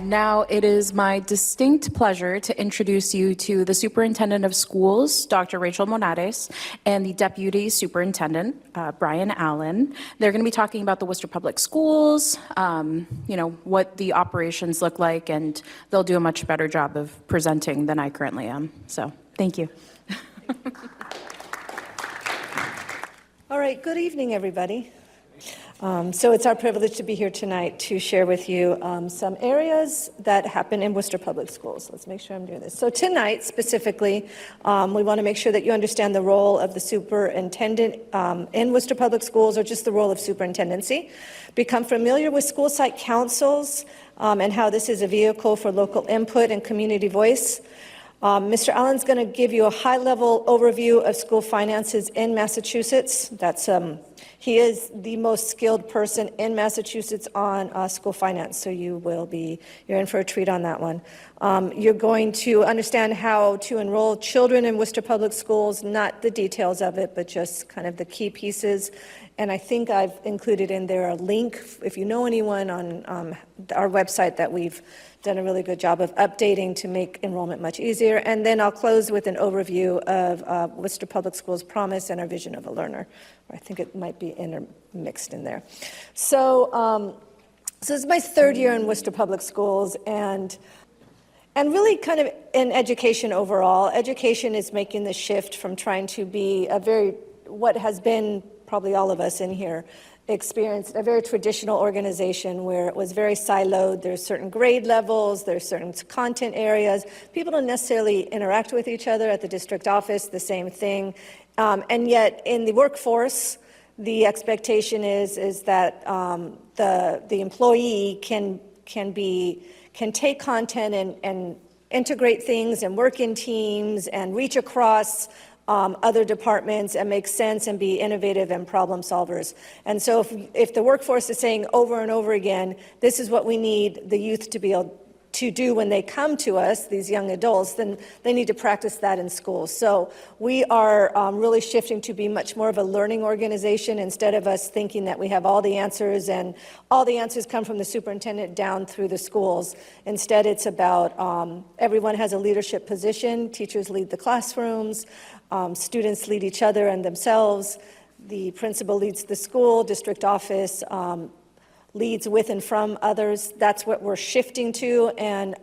Now it is my distinct pleasure to introduce you to the Superintendent of Schools, Dr. Rachel Monades, and the Deputy Superintendent, Brian Allen. They're going to be talking about the Worcester Public Schools, what the operations look like, and they'll do a much better job of presenting than I currently am. So, thank you. All right, good evening, everybody. So it's our privilege to be here tonight to share with you some areas that happen in Worcester Public Schools. Let's make sure I'm doing this. So tonight, specifically, we want to make sure that you understand the role of the superintendent in Worcester Public Schools, or just the role of superintendency. Become familiar with school site councils and how this is a vehicle for local input and community voice. Mr. Allen's going to give you a high-level overview of school finances in Massachusetts. He is the most skilled person in Massachusetts on school finance, so you're in for a treat on that one. You're going to understand how to enroll children in Worcester Public Schools, not the details of it, but just kind of the key pieces. And I think I've included in there a link, if you know anyone on our website, that we've done a really good job of updating to make enrollment much easier. And then I'll close with an overview of Worcester Public Schools' promise and our vision of a learner. I think it might be intermixed in there. So this is my third year in Worcester Public Schools, and really kind of in education overall. Education is making the shift from trying to be what has been probably all of us in here experienced, a very traditional organization where it was very siloed. There's certain grade levels, there's certain content areas. People don't necessarily interact with each other at the district office, the same thing. And yet in the workforce, the expectation is that the employee can take content and integrate things and work in teams and reach across other departments and make sense and be innovative and problem solvers. And so if the workforce is saying over and over again, this is what we need the youth to be able to do when they come to us, these young adults, then they need to practice that in schools. So we are really shifting to be much more of a learning organization, instead of us thinking that we have all the answers and all the answers come from the superintendent down through the schools. Instead, it's about everyone has a leadership position. Teachers lead the classrooms, students lead each other and themselves, the principal leads the school, district office leads with and from others. That's what we're shifting to, and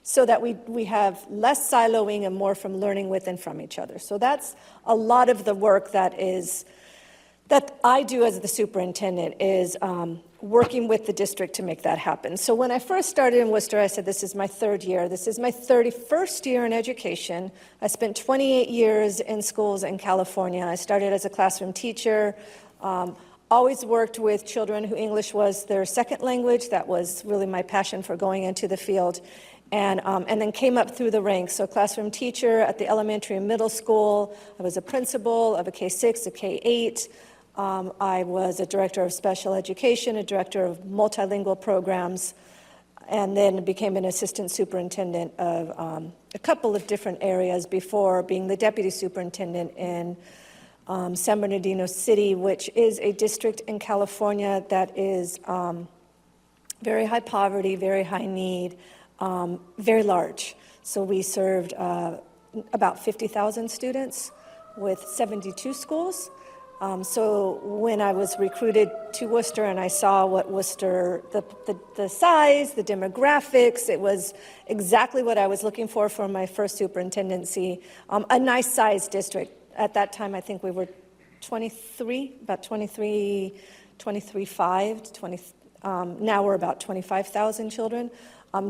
so that we have less siloing and more from learning with and from each other. So that's a lot of the work that I do as the superintendent, is working with the district to make that happen. So when I first started in Worcester, I said, this is my third year. This is my 31st year in education. I spent 28 years in schools in California. I started as a classroom teacher, always worked with children who English was their second language. That was really my passion for going into the field. And then came up through the ranks. So classroom teacher at the elementary and middle school. I was a principal of a K-6, a K-8. I was a director of special education, a director of multilingual programs, and then became an assistant superintendent of a couple of different areas before being the deputy superintendent in San Bernardino City, which is a district in California that is very high poverty, very high need, very large. So we served about 50,000 students with 72 schools. So when I was recruited to Worcester and I saw what Worcester, the size, the demographics, it was exactly what I was looking for my first superintendency, a nice sized district. At that time, I think we were 23,500. Now we're about 25,000 children.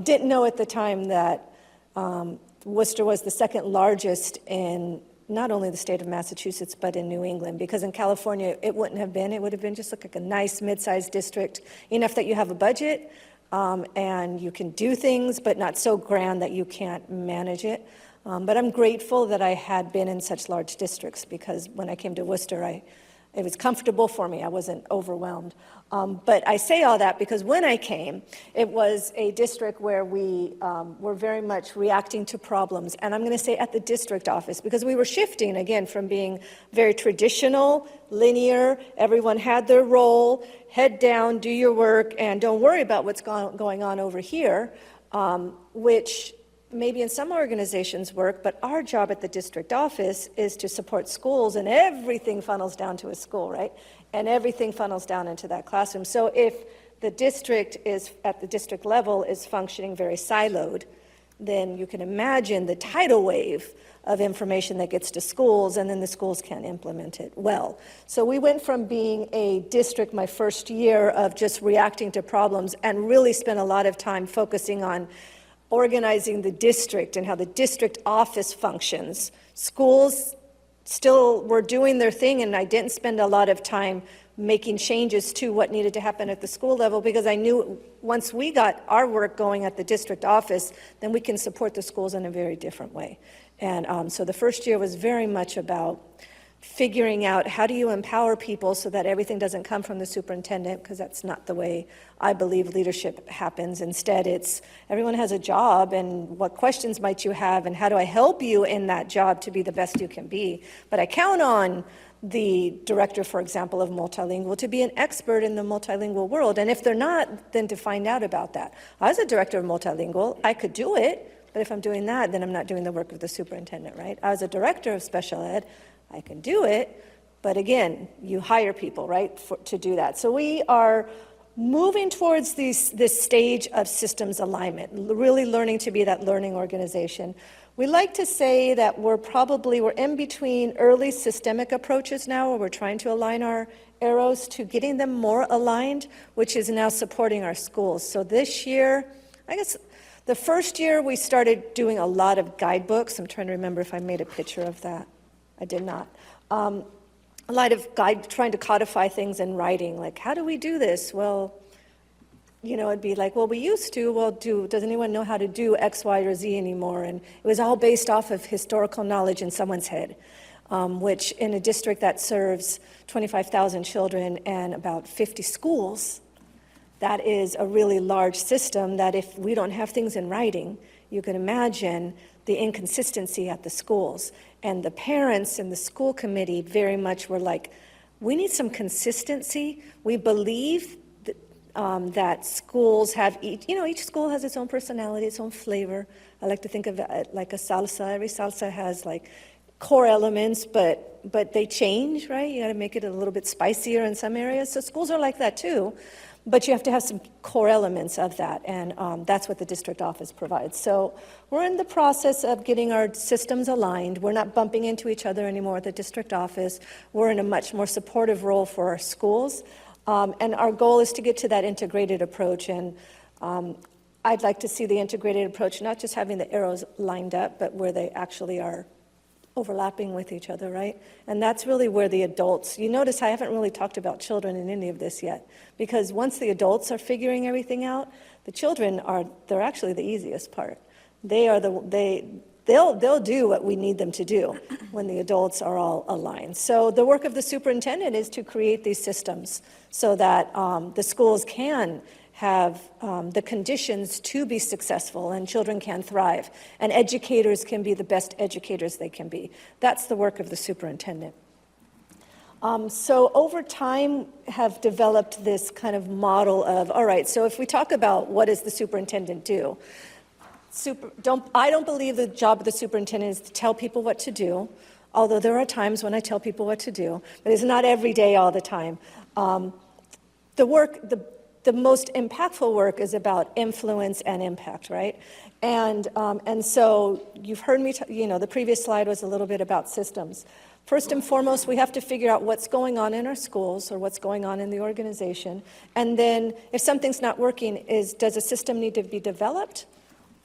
Didn't know at the time that Worcester was the second largest in not only the state of Massachusetts, but in New England, because in California, it wouldn't have been. It would have been just like a nice mid-sized district, enough that you have a budget and you can do things, but not so grand that you can't manage it. But I'm grateful that I had been in such large districts, because when I came to Worcester, it was comfortable for me. I wasn't overwhelmed. But I say all that because when I came, it was a district where we were very much reacting to problems. And I'm going to say at the district office, because we were shifting, again, from being very traditional, linear, everyone had their role, head down, do your work, and don't worry about what's going on over here, which maybe in some organizations work, but our job at the district office is to support schools, and everything funnels down to a school, right? And everything funnels down into that classroom. So if the district is, at the district level, is functioning very siloed, then you can imagine the tidal wave of information that gets to schools, and then the schools can't implement it well. So we went from being a district my first year of just reacting to problems and really spent a lot of time focusing on organizing the district and how the district office functions. Schools still were doing their thing, and I didn't spend a lot of time making changes to what needed to happen at the school level, because I knew once we got our work going at the district office, then we can support the schools in a very different way. And so the first year was very much about figuring out how do you empower people so that everything doesn't come from the superintendent, because that's not the way I believe leadership happens. Instead, it's everyone has a job, and what questions might you have, and how do I help you in that job to be the best you can be? But I count on the director, for example, of multilingual to be an expert in the multilingual world, and if they're not, then to find out about that. As a director of multilingual, I could do it, but if I'm doing that, then I'm not doing the work of the superintendent, right? As a director of special ed, I can do it, but again, you hire people, right, to do that. So we are moving towards this stage of systems alignment, really learning to be that learning organization. We like to say that we're in between early systemic approaches now, where we're trying to align our arrows, to getting them more aligned, which is now supporting our schools. So this year, I guess the first year we started doing a lot of guidebooks. I'm trying to remember if I made a picture of that. I did not. A lot of trying to codify things in writing, like, how do we do this? Well, you know, it'd be like, well, we used to, does anyone know how to do X, Y, or Z anymore? And it was all based off of historical knowledge in someone's head, which in a district that serves 25,000 children and about 50 schools, that is a really large system that if we don't have things in writing, you can imagine the inconsistency at the schools. And the parents and the school committee very much were like, we need some consistency. We believe that schools have each school has its own personality, its own flavor. I like to think of it like a salsa. Every salsa has like core elements, but they change, right? You got to make it a little bit spicier in some areas. So schools are like that too. But you have to have some core elements of that, and that's what the district office provides. So we're in the process of getting our systems aligned. We're not bumping into each other anymore at the district office. We're in a much more supportive role for our schools, and our goal is to get to that integrated approach. And I'd like to see the integrated approach not just having the arrows lined up, but where they actually are overlapping with each other, right? And that's really where the adults, you notice I haven't really talked about children in any of this yet, because once the adults are figuring everything out, the children they're actually the easiest part. They'll do what we need them to do when the adults are all aligned. So the work of the superintendent is to create these systems so that the schools can have the conditions to be successful, and children can thrive, and educators can be the best educators they can be. That's the work of the superintendent. So over time have developed this kind of model of, all right, so if we talk about what does the superintendent do? I don't believe the job of the superintendent is to tell people what to do, although there are times when I tell people what to do, but it's not every day all the time. The most impactful work is about influence and impact, right? And so you've heard me, the previous slide was a little bit about systems. First and foremost, we have to figure out what's going on in our schools or what's going on in the organization. And then if something's not working, does a system need to be developed,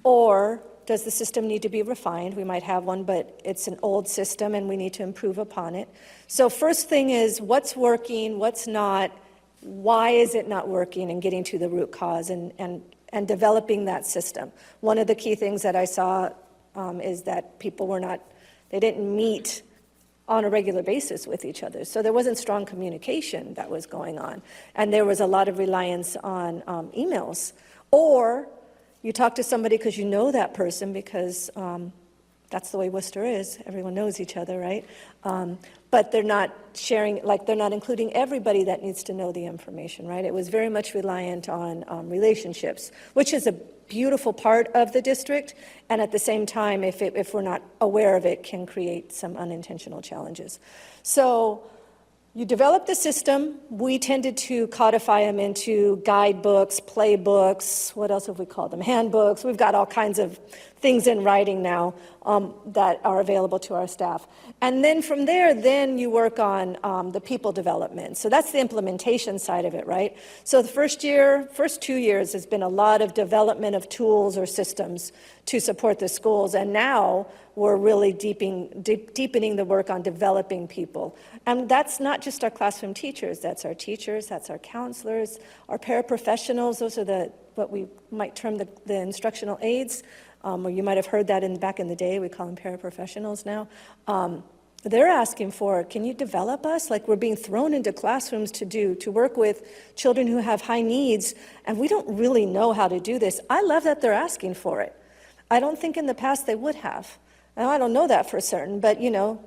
or does the system need to be refined? We might have one, but it's an old system and we need to improve upon it. So first thing is what's working, what's not, why is it not working, and getting to the root cause and developing that system. One of the key things that I saw is that people they didn't meet on a regular basis with each other. So there wasn't strong communication that was going on. And there was a lot of reliance on emails. Or you talk to somebody because you know that person, because that's the way Worcester is. Everyone knows each other, right? But they're not sharing, they're not including everybody that needs to know the information, right? It was very much reliant on relationships, which is beautiful part of the district, and at the same time, if we're not aware of it, can create some unintentional challenges. So you develop the system. We tended to codify them into guidebooks, playbooks, what else have we called them? Handbooks. We've got all kinds of things in writing now that are available to our staff. And then from there, then you work on the people development. So that's the implementation side of it, right? So the first 2 years has been a lot of development of tools or systems to support the schools. And now we're really deepening the work on developing people. And that's not just our classroom teachers, that's our teachers, that's our counselors, our paraprofessionals. Those are what we might term the instructional aides, or you might have heard that back in the day, we call them paraprofessionals now. They're asking for, can you develop us? Like, we're being thrown into classrooms to work with children who have high needs, and we don't really know how to do this. I love that they're asking for it. I don't think in the past they would have. And I don't know that for certain, but,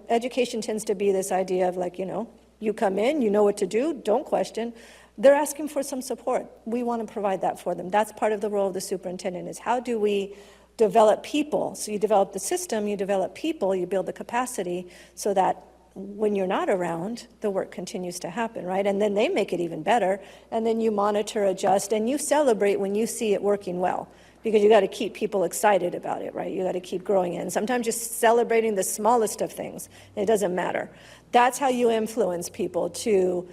education tends to be this idea of like, you come in, you know what to do, don't question. They're asking for some support. We want to provide that for them. That's part of the role of the superintendent, is how do we develop people? So you develop the system, you develop people, you build the capacity so that when you're not around, the work continues to happen, right? And then they make it even better, and then you monitor, adjust, and you celebrate when you see it working well. Because you got to keep people excited about it, right? You got to keep growing it. And sometimes just celebrating the smallest of things, it doesn't matter. That's how you influence people to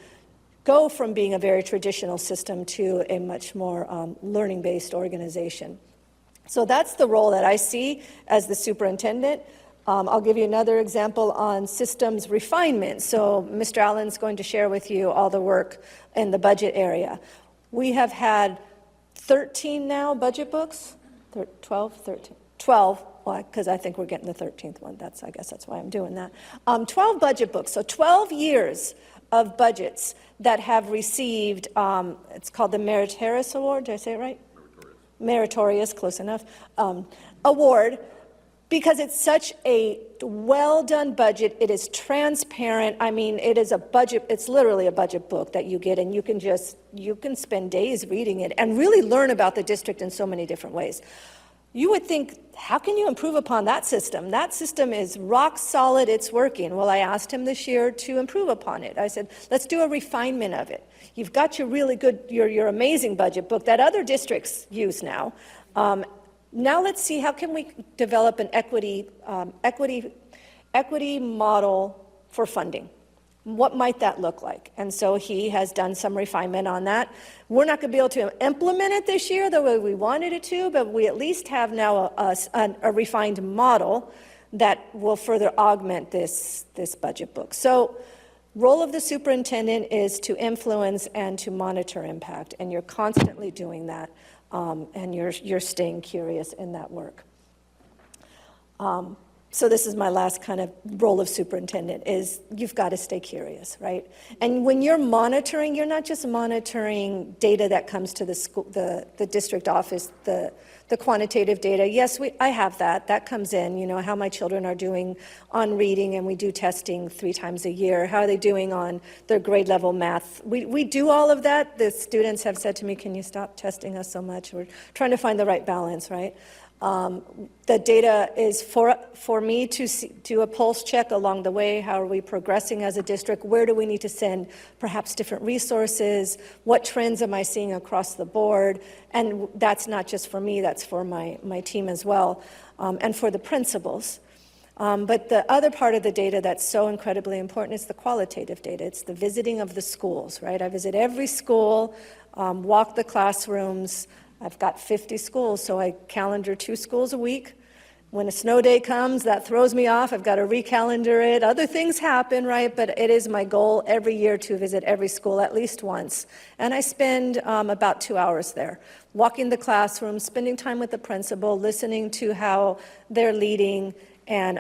go from being a very traditional system to a much more learning-based organization. So that's the role that I see as the superintendent. I'll give you another example on systems refinement. So Mr. Allen's going to share with you all the work in the budget area. We have had 13 now budget books, 12, 13, 12, well, because I think we're getting the 13th one. I guess that's why I'm doing that. 12 budget books, so 12 years of budgets that have received, it's called the Meritorious Award, did I say it right? Meritorious, close enough, award, because it's such a well-done budget. It is transparent. I mean, it is a budget, it's literally a budget book that you get, and you can spend days reading it and really learn about the district in so many different ways. You would think, how can you improve upon that system? That system is rock solid, it's working. Well, I asked him this year to improve upon it. I said, let's do a refinement of it. You've got your really good, your amazing budget book that other districts use now. Now let's see, how can we develop an equity model for funding? What might that look like? And so he has done some refinement on that. We're not going to be able to implement it this year the way we wanted it to, but we at least have now a refined model that will further augment this budget book. So role of the superintendent is to influence and to monitor impact, and you're constantly doing that. And you're staying curious in that work. So this is my last kind of role of superintendent, is you've got to stay curious, right? And when you're monitoring, you're not just monitoring data that comes to the school, the district office, the quantitative data. Yes, I have that. That comes in, how my children are doing on reading, and we do testing 3 times a year. How are they doing on their grade level math? We do all of that. The students have said to me, can you stop testing us so much? We're trying to find the right balance, right? The data is for me to do a pulse check along the way. How are we progressing as a district? Where do we need to send perhaps different resources? What trends am I seeing across the board? And that's not just for me, that's for my team as well, and for the principals. But the other part of the data that's so incredibly important is the qualitative data. It's the visiting of the schools, right? I visit every school, walk the classrooms. I've got 50 schools, so I calendar 2 schools a week. When a snow day comes, that throws me off. I've got to recalendar it. Other things happen, right? But it is my goal every year to visit every school at least once. And I spend about 2 hours there, walking the classroom, spending time with the principal, listening to how they're leading, and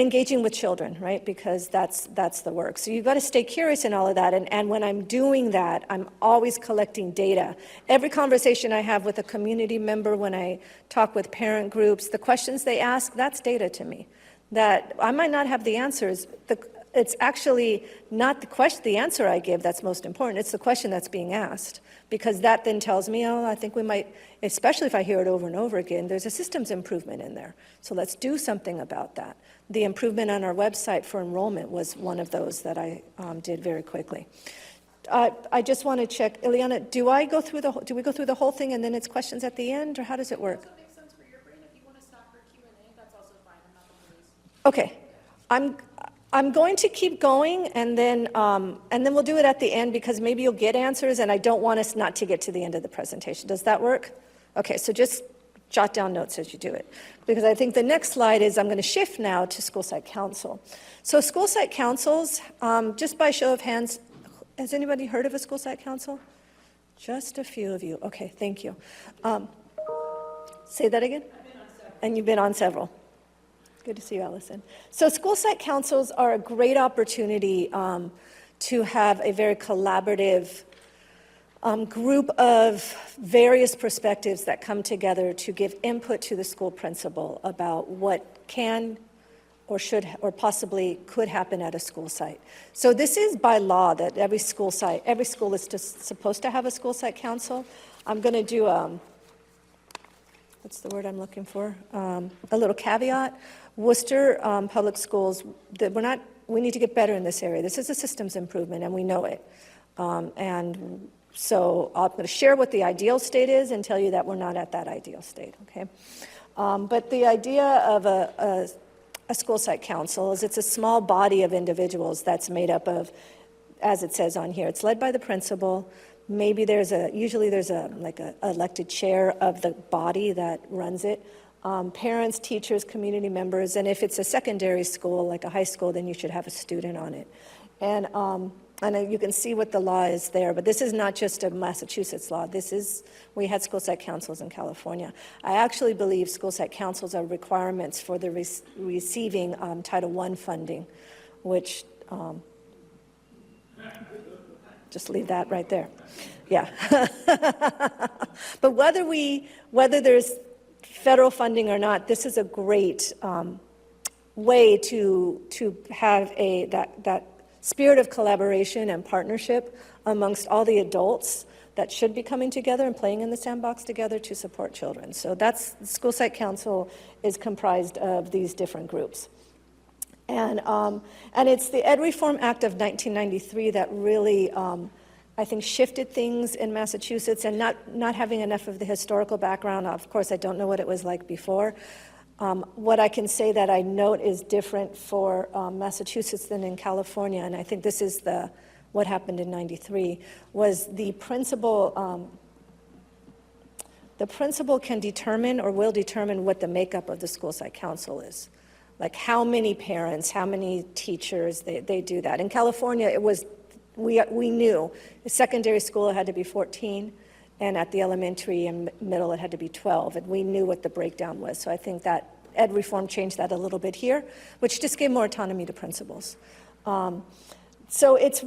engaging with children, right? Because that's the work. So you've got to stay curious in all of that. And when I'm doing that, I'm always collecting data. Every conversation I have with a community member, when I talk with parent groups, the questions they ask, that's data to me. That I might not have the answers. it's actually not the answer I give that's most important, it's the question that's being asked. Because that then tells me, oh, I think we might, especially if I hear it over and over again, there's a systems improvement in there. So let's do something about that. The improvement on our website for enrollment was one of those that I did very quickly. I just want to check, Ileana, do we go through the whole thing and then it's questions at the end, or how does it work? If that makes sense for your brain, if you want to stop for Q&A, that's also fine. I'm not going to lose. Okay. I'm going to keep going, and then we'll do it at the end, because maybe you'll get answers, and I don't want us not to get to the end of the presentation. Does that work? Okay, so just jot down notes as you do it, because I think the next slide is I'm going to shift now to school site council. So school site councils, just by show of hands, has anybody heard of a school site council? Just a few of you. Okay, thank you. Say that again? I've been on several. And you've been on several. Good to see you, Allison. So school site councils are a great opportunity to have a very collaborative group of various perspectives that come together to give input to the school principal about what can or should or possibly could happen at a school site. So this is by law that every school is supposed to have a school site council. I'm going to do what's the word I'm looking for? A little caveat. Worcester Public Schools, we need to get better in this area. This is a systems improvement, and we know it. And so I'm going to share what the ideal state is and tell you that we're not at that ideal state, okay? But the idea of a school site council is it's a small body of individuals that's made up of, as it says on here, it's led by the principal. Maybe usually there's like a elected chair of the body that runs it. Parents, teachers, community members, and if it's a secondary school, like a high school, then you should have a student on it. And you can see what the law is there, but this is not just a Massachusetts law. We had school site councils in California. I actually believe school site councils are requirements for the receiving Title I funding, which, just leave that right there. Yeah. But whether there's federal funding or not, this is a great way to have that spirit of collaboration and partnership amongst all the adults that should be coming together and playing in the sandbox together to support children. So the school site council is comprised of these different groups. And it's the Ed Reform Act of 1993 that really, I think, shifted things in Massachusetts, and not having enough of the historical background. Of course, I don't know what it was like before. What I can say that I note is different for Massachusetts than in California, and I think this is what happened in 93, was the principal can determine or will determine what the makeup of the school site council is. Like how many parents, how many teachers, they do that. In California, it was, we knew the secondary school it had to be 14, and at the elementary and middle it had to be 12, and we knew what the breakdown was. So I think that Ed Reform changed that a little bit here, which just gave more autonomy to principals. So it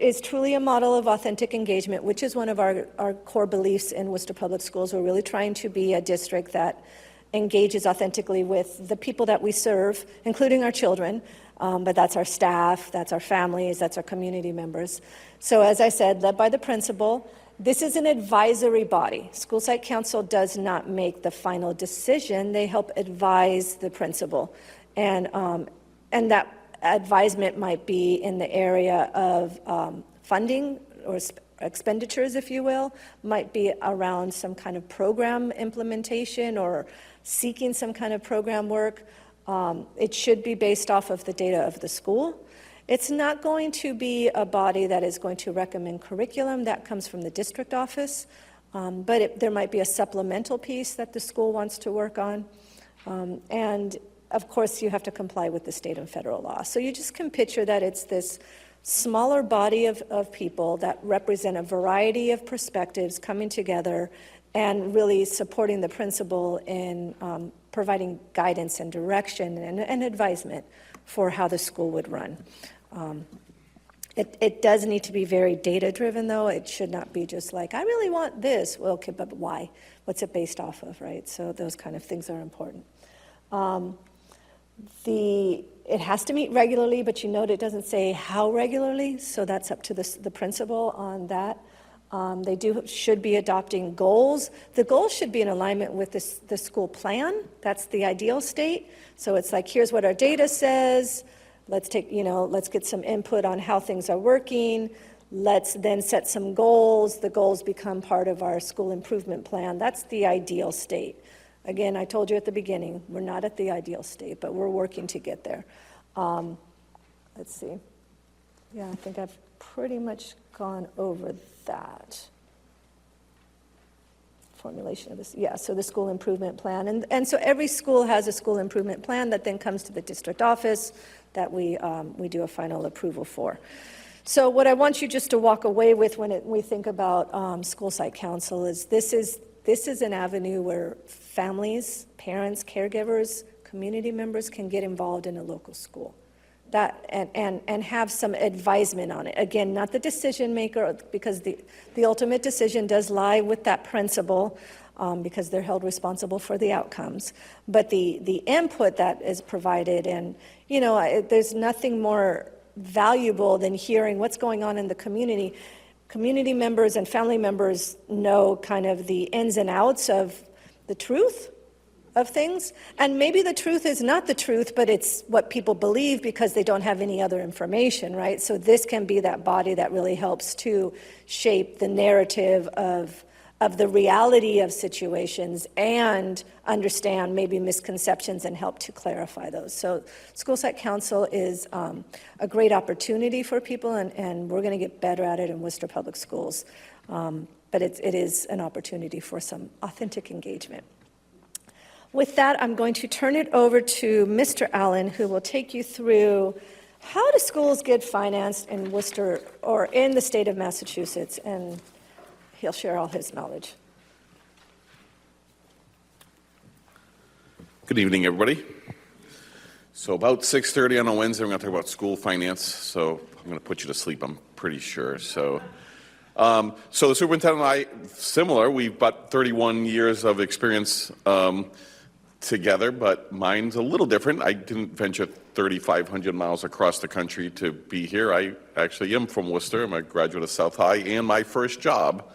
is truly a model of authentic engagement, which is one of our core beliefs in Worcester Public Schools. We're really trying to be a district that engages authentically with the people that we serve, including our children, but that's our staff, that's our families, that's our community members. So as I said, led by the principal. This is an advisory body. School site council does not make the final decision. They help advise the principal. And that advisement might be in the area of funding or expenditures, if you will, might be around some kind of program implementation or seeking some kind of program work. It should be based off of the data of the school. It's not going to be a body that is going to recommend curriculum. That comes from the district office. But there might be a supplemental piece that the school wants to work on. And of course, you have to comply with the state and federal law. So you just can picture that it's this smaller body of people that represent a variety of perspectives coming together and really supporting the principal in providing guidance and direction and advisement for how the school would run. It does need to be very data-driven, though. It should not be just like, I really want this. Well, okay, but why? What's it based off of, right? So those kind of things are important. It has to meet regularly, but you note it doesn't say how regularly, so that's up to the principal on that. They should be adopting goals. The goals should be in alignment with the school plan. That's the ideal state. So it's like, here's what our data says. Let's get some input on how things are working. Let's then set some goals. The goals become part of our school improvement plan. That's the ideal state. Again, I told you at the beginning, we're not at the ideal state, but we're working to get there. Let's see. Yeah, I think I've pretty much gone over that. Formulation of this, yeah, so the school improvement plan. And so every school has a school improvement plan that then comes to the district office that we do a final approval for. So what I want you just to walk away with when we think about school site council is this is an avenue where families, parents, caregivers, community members can get involved in a local school. And have some advisement on it. Again, not the decision maker, because the ultimate decision does lie with that principal, because they're held responsible for the outcomes. But the input that is provided, and there's nothing more valuable than hearing what's going on in the community. Community members and family members know kind of the ins and outs of the truth of things, and maybe the truth is not the truth, but it's what people believe because they don't have any other information, right? So this can be that body that really helps to shape the narrative of the reality of situations and understand maybe misconceptions and help to clarify those. So school site council is a great opportunity for people, and we're going to get better at it in Worcester Public Schools. But it is an opportunity for some authentic engagement. With that, I'm going to turn it over to Mr. Allen, who will take you through how do schools get financed in Worcester or in the state of Massachusetts, and he'll share all his knowledge. Good evening, everybody. So about 6:30 on a Wednesday, we're going to talk about school finance. So I'm going to put you to sleep, I'm pretty sure. So the superintendent and I, similar, we've got 31 years of experience together, but mine's a little different. I didn't venture 3,500 miles across the country to be here. I actually am from Worcester. I'm a graduate of South High, and my first job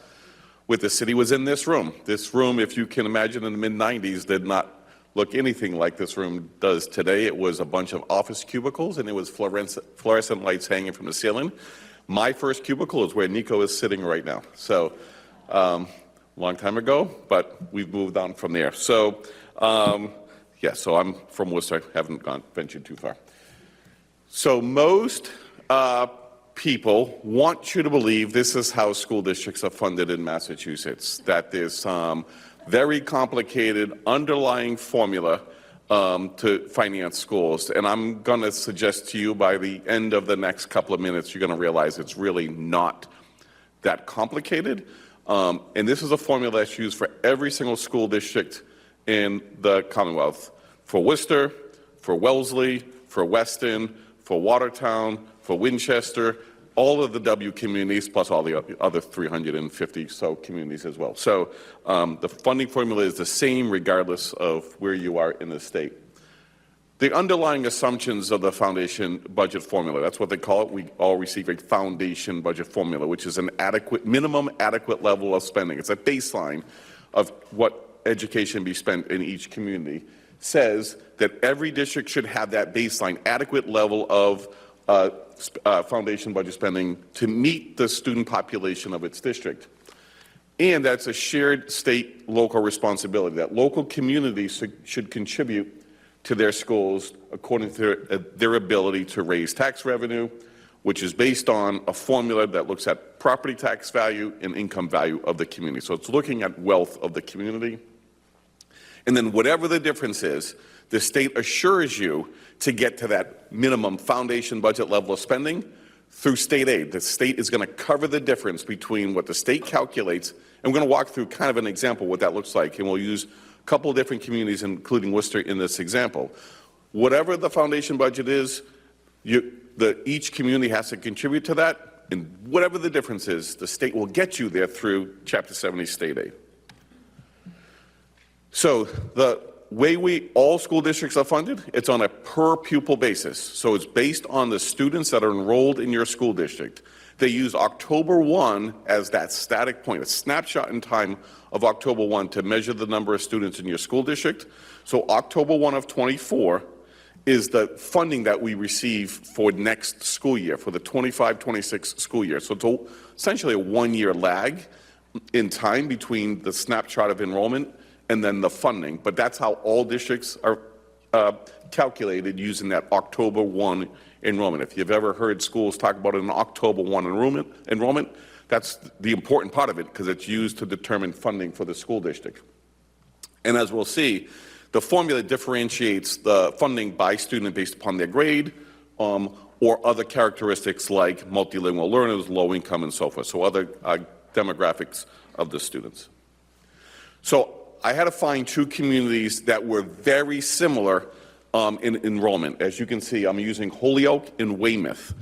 with the city was in this room. This room, if you can imagine, in the mid-90s, did not look anything like this room does today. It was a bunch of office cubicles, and it was fluorescent lights hanging from the ceiling. My first cubicle is where Nico is sitting right now. So, long time ago, but we've moved on from there. So, so I'm from Worcester. Haven't ventured too far. So most people want you to believe this is how school districts are funded in Massachusetts, that there's some very complicated underlying formula to finance schools. And I'm going to suggest to you by the end of the next couple of minutes, you're going to realize it's really not that complicated. And this is a formula that's used for every single school district in the Commonwealth. For Worcester, for Wellesley, for Weston, for Watertown, for Winchester, all of the W communities, plus all the other 350 so communities as well. So the funding formula is the same regardless of where you are in the state. The underlying assumptions of the foundation budget formula, that's what they call it. We all receive a foundation budget formula, which is an minimum adequate level of spending. It's a baseline of what education be spent in each community. Says that every district should have that baseline adequate level of foundation budget spending to meet the student population of its district. And that's a shared state local responsibility, that local communities should contribute to their schools according to their ability to raise tax revenue, which is based on a formula that looks at property tax value and income value of the community. So it's looking at wealth of the community. And then whatever the difference is, the state assures you to get to that minimum foundation budget level of spending through state aid. The state is going to cover the difference between what the state calculates, and we're going to walk through kind of an example of what that looks like, and we'll use a couple of different communities, including Worcester, in this example. Whatever the foundation budget is, each community has to contribute to that, and whatever the difference is, the state will get you there through Chapter 70 state aid. So the way all school districts are funded, it's on a per pupil basis. So it's based on the students that are enrolled in your school district. They use October 1 as that static point, a snapshot in time of October 1 to measure the number of students in your school district. So October 1 of 24 is the funding that we receive for next school year, for the 25-26 school year. So it's essentially a one-year lag in time between the snapshot of enrollment and then the funding. But that's how all districts are calculated, using that October 1 enrollment. If you've ever heard schools talk about an October 1 enrollment, that's the important part of it, because it's used to determine funding for the school district. And as we'll see, the formula differentiates the funding by student based upon their grade, or other characteristics like multilingual learners, low income, and so forth. So other demographics of the students. So I had to find two communities that were very similar in enrollment. As you can see, I'm using Holyoke and Weymouth,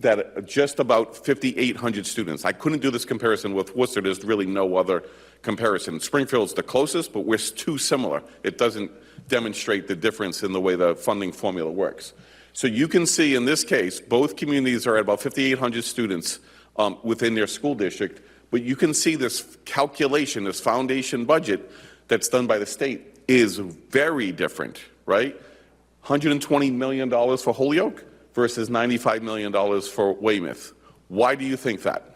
that are just about 5,800 students. I couldn't do this comparison with Worcester. There's really no other comparison. Springfield's the closest, but we're too similar. It doesn't demonstrate the difference in the way the funding formula works. So you can see in this case, both communities are at about 5,800 students within their school district, but you can see this calculation, this foundation budget that's done by the state is very different, right? $120 million for Holyoke versus $95 million for Weymouth. Why do you think that?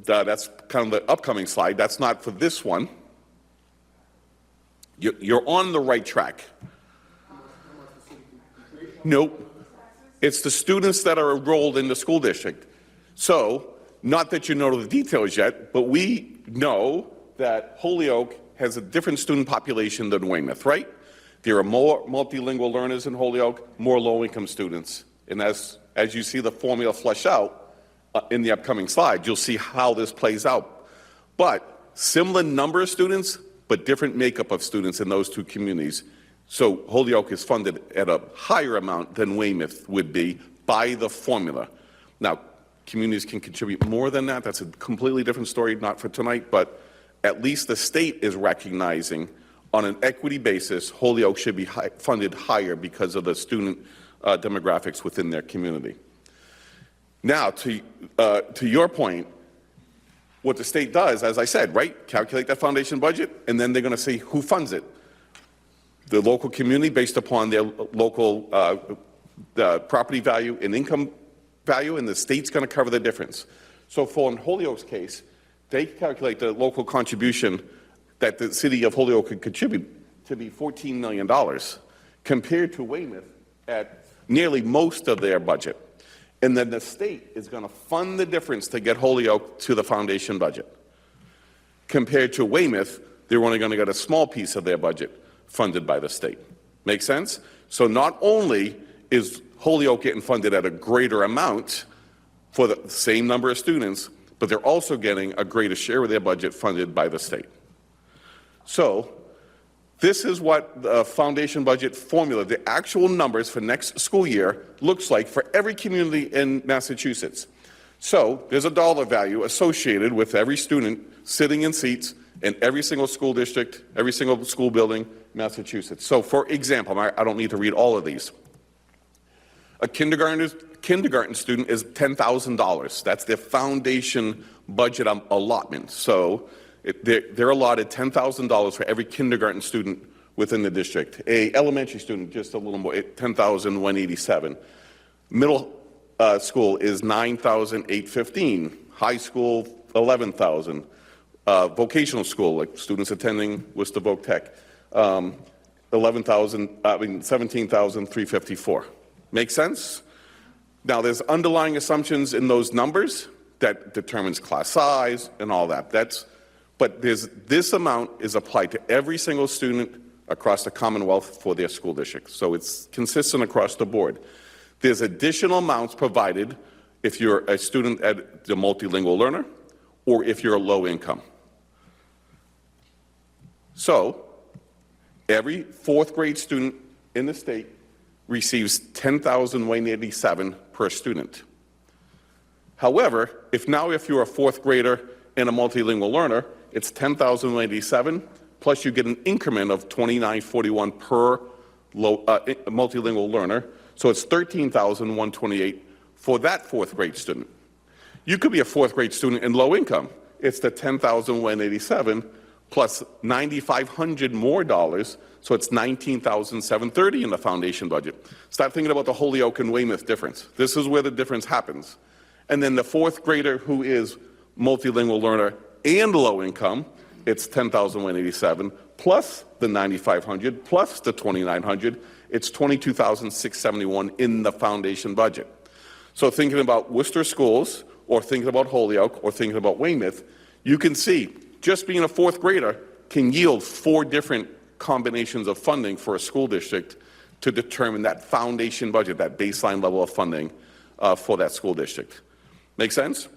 That's kind of the upcoming slide. That's not for this one. You're on the right track. Nope. It's the students that are enrolled in the school district. So, not that you know the details yet, but we know that Holyoke has a different student population than Weymouth, right? There are more multilingual learners in Holyoke, more low-income students. And as you see the formula flesh out in the upcoming slide, you'll see how this plays out. But similar number of students, but different makeup of students in those two communities. So Holyoke is funded at a higher amount than Weymouth would be by the formula. Now, communities can contribute more than that. That's a completely different story, not for tonight, but at least the state is recognizing on an equity basis, Holyoke should be funded higher because of the student demographics within their community. Now, to your point, what the state does, as I said, right, calculate that foundation budget, and then they're going to see who funds it. The local community based upon their local property value and income value, and the state's going to cover the difference. So for in Holyoke's case, they calculate the local contribution that the city of Holyoke could contribute to be $14 million, compared to Weymouth at nearly most of their budget. And then the state is going to fund the difference to get Holyoke to the foundation budget. Compared to Weymouth, they're only going to get a small piece of their budget funded by the state. Make sense? So not only is Holyoke getting funded at a greater amount for the same number of students, but they're also getting a greater share of their budget funded by the state. So this is what the foundation budget formula, the actual numbers for next school year, looks like for every community in Massachusetts. So there's a dollar value associated with every student sitting in seats in every single school district, every single school building, Massachusetts. So for example, I don't need to read all of these. A kindergarten student is $10,000. That's their foundation budget allotment. So they're allotted $10,000 for every kindergarten student within the district. A elementary student, just a little more, $10,187. Middle school is $9,815. High school, $11,000. Vocational school, like students attending Worcester Voc Tech, $17,354. Make sense? Now, there's underlying assumptions in those numbers that determines class size and all that. But this amount is applied to every single student across the Commonwealth for their school district. So it's consistent across the board. There's additional amounts provided if you're a student at the multilingual learner or if you're a low income. So every fourth grade student in the state receives $10,187 per student. However, if you're a fourth grader and a multilingual learner, it's 10,187, plus you get an increment of 2941 per multilingual learner. So it's 13,128 for that fourth grade student. You could be a fourth grade student in low income. It's the 10,187 plus 9,500 more dollars, so it's 19,730 in the foundation budget. Start thinking about the Holyoke and Weymouth difference. This is where the difference happens. And then the fourth grader who is multilingual learner and low income, it's 10,187 plus the 9,500 plus the 2,900. It's 22,671 in the foundation budget. So thinking about Worcester schools, or thinking about Holyoke, or thinking about Weymouth, you can see just being a fourth grader can yield 4 different combinations of funding for a school district to determine that foundation budget, that baseline level of funding for that school district. Make sense?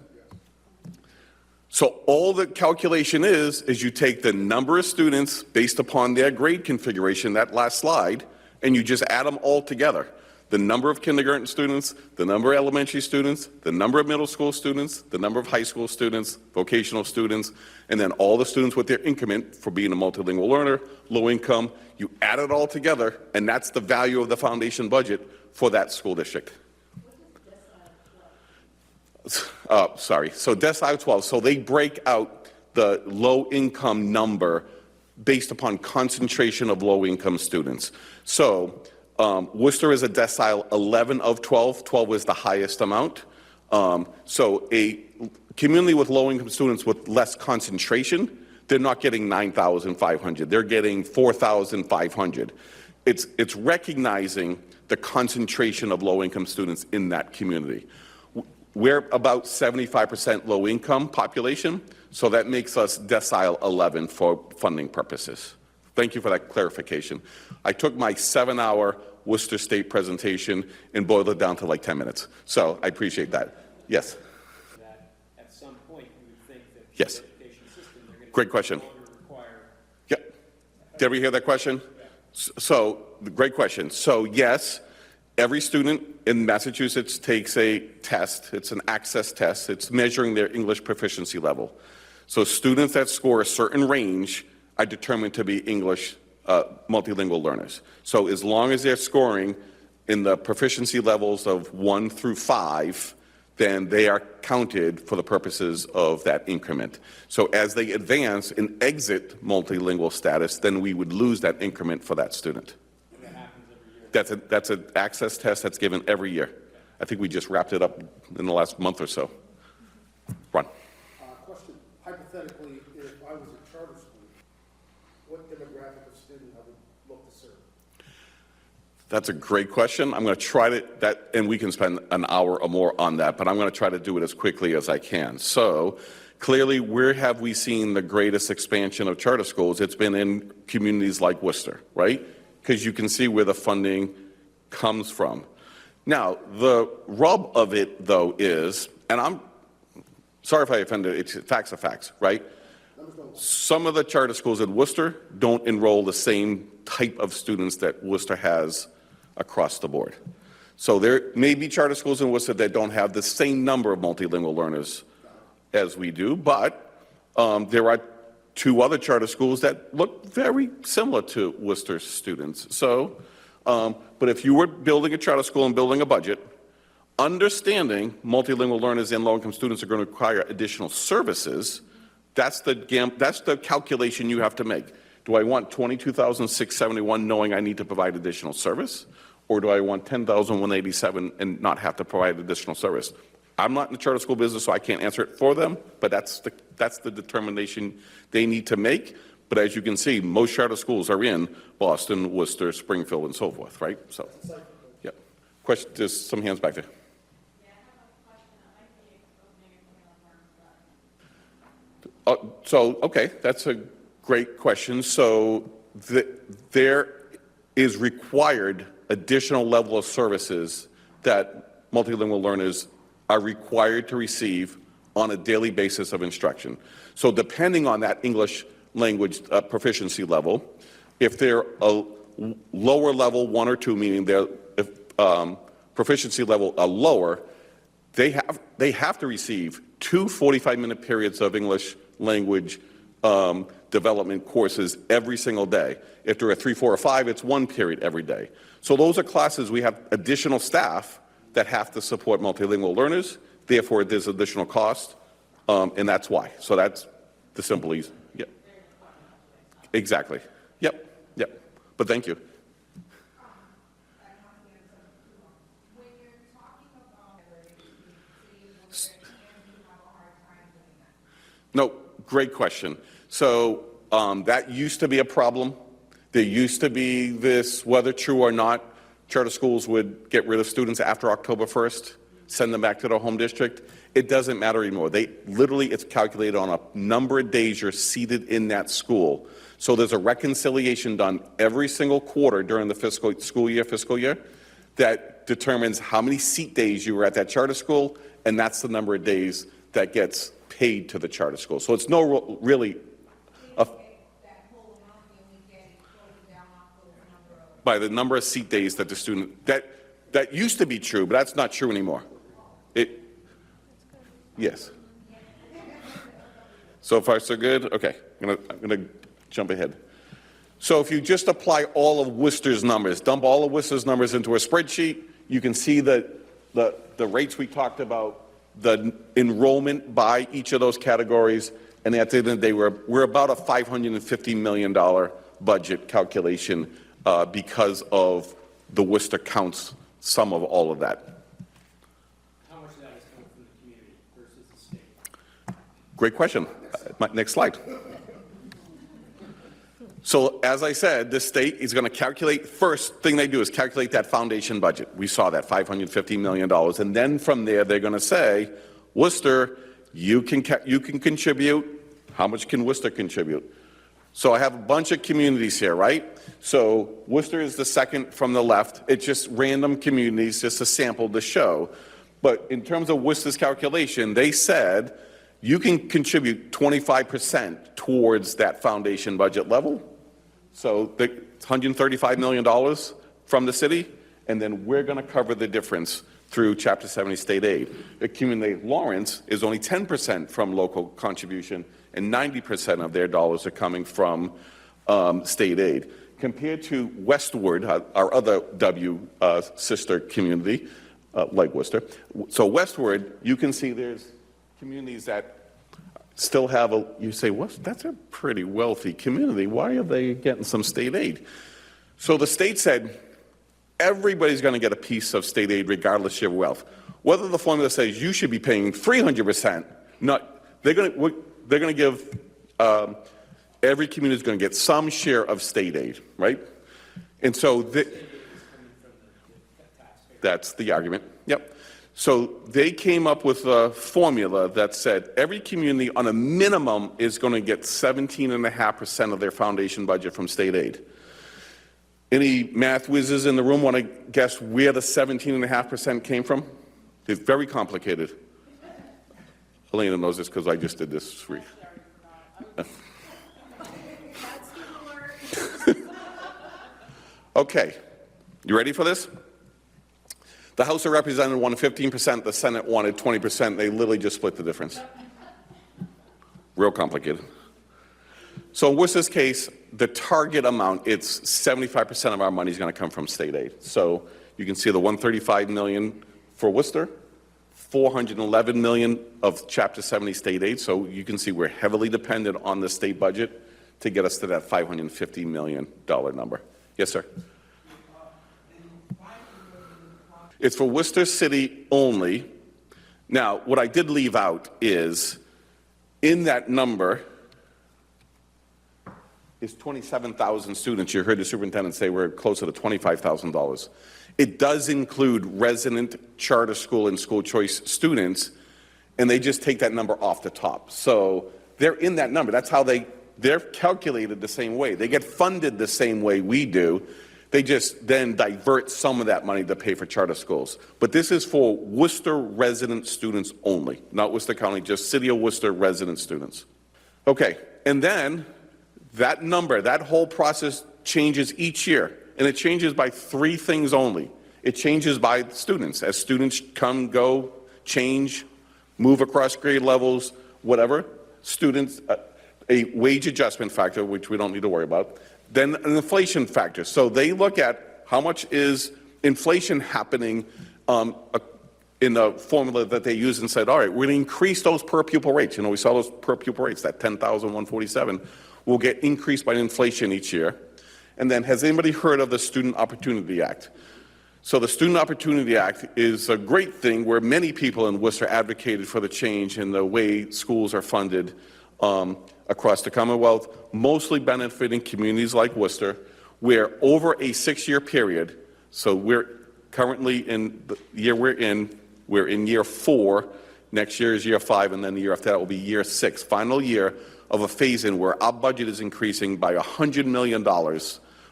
So all the calculation is you take the number of students based upon their grade configuration, that last slide, and you just add them all together. The number of kindergarten students, the number of elementary students, the number of middle school students, the number of high school students, vocational students, and then all the students with their increment for being a multilingual learner, low income. You add it all together, and that's the value of the foundation budget for that school district. Sorry, so decile 12, so they break out the low income number based upon concentration of low income students. So Worcester is a decile 11 of 12. 12 is the highest amount. So a community with low income students with less concentration, they're not getting 9,500. They're getting 4,500. It's recognizing the concentration of low income students in that community. We're about 75% low income population, so that makes us decile 11 for funding purposes. Thank you for that clarification. I took my 7-hour Worcester State presentation and boiled it down to like 10 minutes. So I appreciate that. Yes? That at some point you would think that yes. the education system, they're going to great question. require. Yeah. Did we hear that question? So, great question. So, yes, every student in Massachusetts takes a test. It's an access test. It's measuring their English proficiency level. So students that score a certain range are determined to be English multilingual learners. So as long as they're scoring in the proficiency levels of 1 through 5, then they are counted for the purposes of that increment. So as they advance and exit multilingual status, then we would lose that increment for that student. And that happens every year. That's an access test that's given every year. I think we just wrapped it up in the last month or so. Ron. Question, hypothetically, if I was a charter school, what demographic of student I would look to serve? That's a great question. I'm going to try to, and we can spend an hour or more on that, but I'm going to try to do it as quickly as I can. So clearly, where have we seen the greatest expansion of charter schools? It's been in communities like Worcester, right? Because you can see where the funding comes from. Now, the rub of it, though, is, and I'm sorry if I offended, it's facts are facts, right? Some of the charter schools in Worcester don't enroll the same type of students that Worcester has across the board. So there may be charter schools in Worcester that don't have the same number of multilingual learners as we do, but there are 2 other charter schools that look very similar to Worcester students. So, but if you were building a charter school and building a budget, understanding multilingual learners and low-income students are going to require additional services, that's the calculation you have to make. Do I want 22,671 knowing I need to provide additional service? Or do I want 10,187 and not have to provide additional service? I'm not in the charter school business, so I can't answer it for them, but that's the determination they need to make. But as you can see, most charter schools are in Boston, Worcester, Springfield, and so forth, right? So, yeah. Question, there's some hands back there. So, okay, that's a great question. So there is required additional level of services that multilingual learners are required to receive on a daily basis of instruction. So depending on that English language proficiency level, if they're a lower level 1 or 2, meaning their proficiency level are lower, they have to receive 2 45-minute periods of English language development courses every single day. If they're at 3, 4, or 5, it's one period every day. So those are classes we have additional staff that have to support multilingual learners. Therefore, there's additional cost, and that's why. So that's the simple easy. Yep. Exactly. Yep. Yep. But thank you. No, great question. So that used to be a problem. There used to be this, whether true or not, charter schools would get rid of students after October 1st, send them back to their home district. It doesn't matter anymore. They literally, it's calculated on a number of days you're seated in that school. So there's a reconciliation done every single quarter during the fiscal year, that determines how many seat days you were at that charter school, and that's the number of days that gets paid to the charter school. So it's no really by the number of seat days that the student, that used to be true, but that's not true anymore. Yes. So far so good? Okay, I'm gonna jump ahead. So if you just apply all of Worcester's numbers, dump all of Worcester's numbers into a spreadsheet, you can see that the rates we talked about, the enrollment by each of those categories, and at the end of the day, we're about a $550 million budget calculation because of the Worcester counts sum of all of that. How much of that is coming from the community versus the state? Great question. Next slide. So as I said, the state is going to calculate, first thing they do is calculate that foundation budget. We saw that $550 million. And then from there, they're going to say, Worcester, you can contribute. How much can Worcester contribute? So I have a bunch of communities here, right? So Worcester is the second from the left. It's just random communities, just a sample to show. But in terms of Worcester's calculation, they said you can contribute 25% towards that foundation budget level. So it's $135 million from the city, and then we're going to cover the difference through Chapter 70 state aid. The community Lawrence is only 10% from local contribution, and 90% of their dollars are coming from state aid. Compared to Westward, our other W sister community, like Worcester. So Westward, you can see there's communities that still have you say, that's a pretty wealthy community. Why are they getting some state aid? So the state said, everybody's going to get a piece of state aid regardless of your wealth. Whether the formula says you should be paying 300%, they're going to give, every community is going to get some share of state aid, right? And so that's the argument. Yep. So they came up with a formula that said every community on a minimum is going to get 17.5% of their foundation budget from state aid. Any math whizzes in the room want to guess where the 17.5% came from? It's very complicated. Elena knows this because I just did this free. Okay, you ready for this? The House of Representatives wanted 15%, the Senate wanted 20%. They literally just split the difference. Real complicated. So in Worcester's case, the target amount, it's 75% of our money is going to come from state aid. So you can see the $135 million for Worcester, $411 million of Chapter 70 state aid. So you can see we're heavily dependent on the state budget to get us to that $550 million number. Yes, sir. It's for Worcester City only. Now, what I did leave out is, in that number is 27,000 students. You heard the superintendent say we're closer to $25,000. It does include resident charter school and school choice students, and they just take that number off the top. So they're in that number. That's how they're calculated the same way. They get funded the same way we do. They just then divert some of that money to pay for charter schools. But this is for Worcester resident students only, not Worcester County, just City of Worcester resident students. Okay, and then that number, that whole process changes each year, and it changes by three things only. It changes by students. As students come, go, change, move across grade levels, whatever, students, a wage adjustment factor, which we don't need to worry about, then an inflation factor. So they look at how much is inflation happening in the formula that they use and said, all right, we're going to increase those per pupil rates. You know, we saw those per pupil rates, that 10,147 will get increased by inflation each year. And then, has anybody heard of the Student Opportunity Act? So the Student Opportunity Act is a great thing where many people in Worcester advocated for the change in the way schools are funded across the Commonwealth, mostly benefiting communities like Worcester, where over a 6-year period, so we're currently in the year we're in year 4, next year is year 5, and then the year after that will be year 6, final year of a phase-in where our budget is increasing by $100 million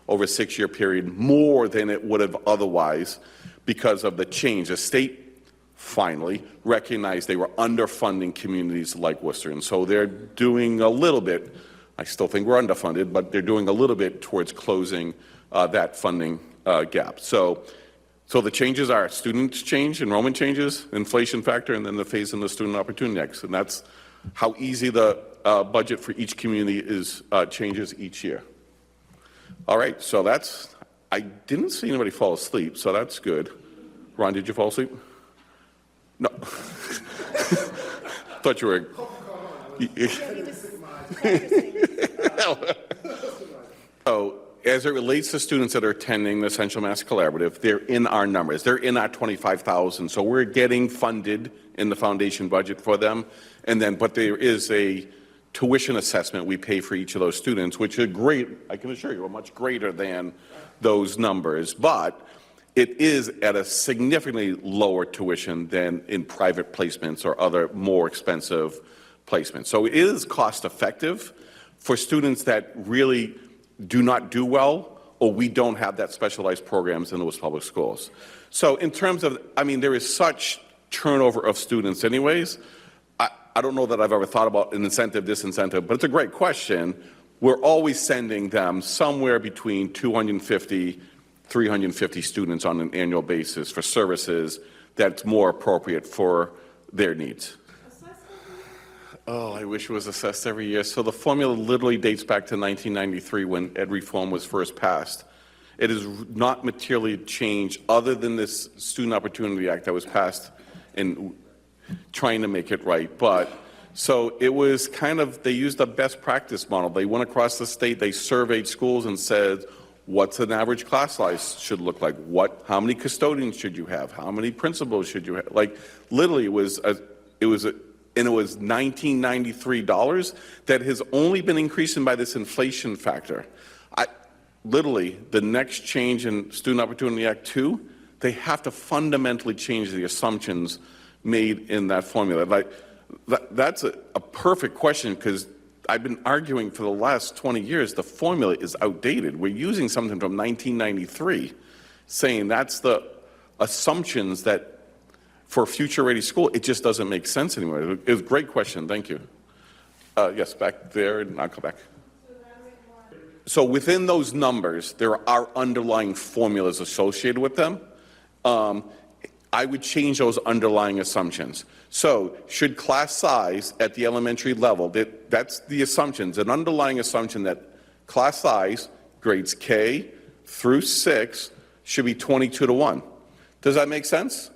over a 6-year period, more than it would have otherwise because of the change. The state finally recognized they were underfunding communities like Worcester, and so they're doing a little bit. I still think we're underfunded, but they're doing a little bit towards closing that funding gap. So the changes are students change, enrollment changes, inflation factor, and then the phase in the Student Opportunity Act. And that's how easy the budget for each community is changes each year. All right, so that's, I didn't see anybody fall asleep, so that's good. Ron, did you fall asleep? No. Thought you were. So, as it relates to students that are attending the Central Mass Collaborative, they're in our numbers. They're in our 25,000. So we're getting funded in the foundation budget for them. And then, but there is a tuition assessment we pay for each of those students, which are great. I can assure you, are much greater than those numbers. But it is at a significantly lower tuition than in private placements or other more expensive placements. So it is cost effective for students that really do not do well, or we don't have that specialized programs in those public schools. So in terms of, I mean, there is such turnover of students anyways. I don't know that I've ever thought about an incentive, disincentive, but it's a great question. We're always sending them somewhere between 250, 350 students on an annual basis for services that's more appropriate for their needs. Oh, I wish it was assessed every year. So the formula literally dates back to 1993 when ed reform was first passed. It has not materially changed other than this Student Opportunity Act that was passed in trying to make it right. But so it was kind of, they used a best practice model. They went across the state, they surveyed schools and said, what's an average class size should look like? How many custodians should you have? How many principals should you have? Like literally it was $1993 that has only been increasing by this inflation factor. Literally, the next change in Student Opportunity Act 2, they have to fundamentally change the assumptions made in that formula. That's a perfect question because I've been arguing for the last 20 years the formula is outdated. We're using something from 1993 saying that's the assumptions that for future-ready school, it just doesn't make sense anymore. It was a great question. Thank you. Yes, back there, and I'll come back. So within those numbers, there are underlying formulas associated with them. I would change those underlying assumptions. So should class size at the elementary level, that's the assumptions, an underlying assumption that class size, grades K through 6, should be 22 to 1. Does that make sense?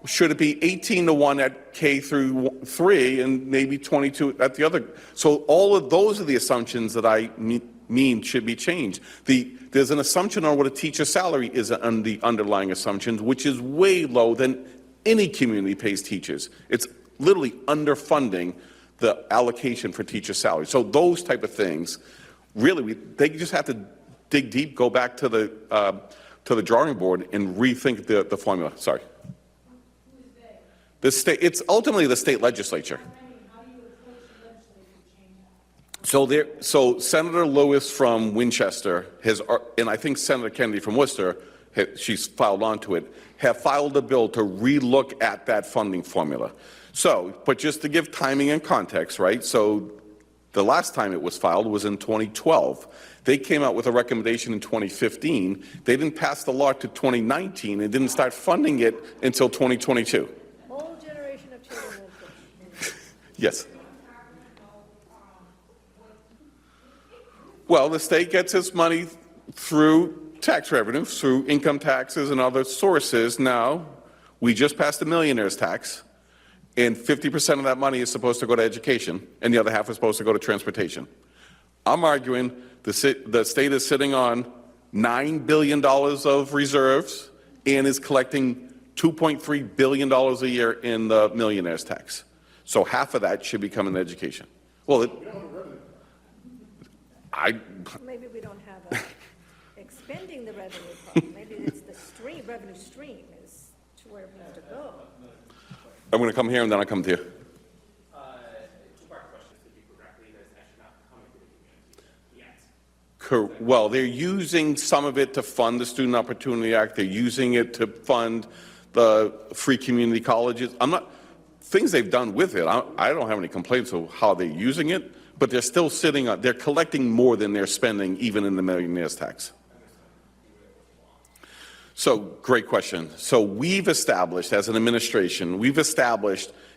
Should it be 18 to 1 at K through 3 and maybe 22 at the other? So all of those are the assumptions that I mean should be changed. There's an assumption on what a teacher's salary is on the underlying assumptions, which is way low than any community pays teachers. It's literally underfunding the allocation for teacher salary. So those type of things, really, they just have to dig deep, go back to the drawing board and rethink the formula. Sorry. The state, it's ultimately the state legislature. So Senator Lewis from Winchester has, and I think Senator Kennedy from Worcester, she's filed onto it, have filed a bill to relook at that funding formula. So, but just to give timing and context, right? So the last time it was filed was in 2012. They came out with a recommendation in 2015. They didn't pass the law to 2019 and didn't start funding it until 2022. Whole generation of children. Yes. Well, the state gets its money through tax revenue, through income taxes and other sources. Now, we just passed the millionaire's tax, and 50% of that money is supposed to go to education, and the other half is supposed to go to transportation. I'm arguing the state is sitting on $9 billion of reserves and is collecting $2.3 billion a year in the millionaire's tax. So half of that should be coming to education. Well, Maybe we don't have a expending the revenue part. Maybe it's the stream, revenue stream is to where it needs to go. I'm going to come here and then I'll come to you. Two-part question, to be correctly, that's actually not coming to the community yet. Well, they're using some of it to fund the Student Opportunity Act. They're using it to fund the free community colleges. Things they've done with it, I don't have any complaints of how they're using it, but they're still sitting on, they're collecting more than they're spending even in the millionaire's tax. So, great question. So we've established, as an administration,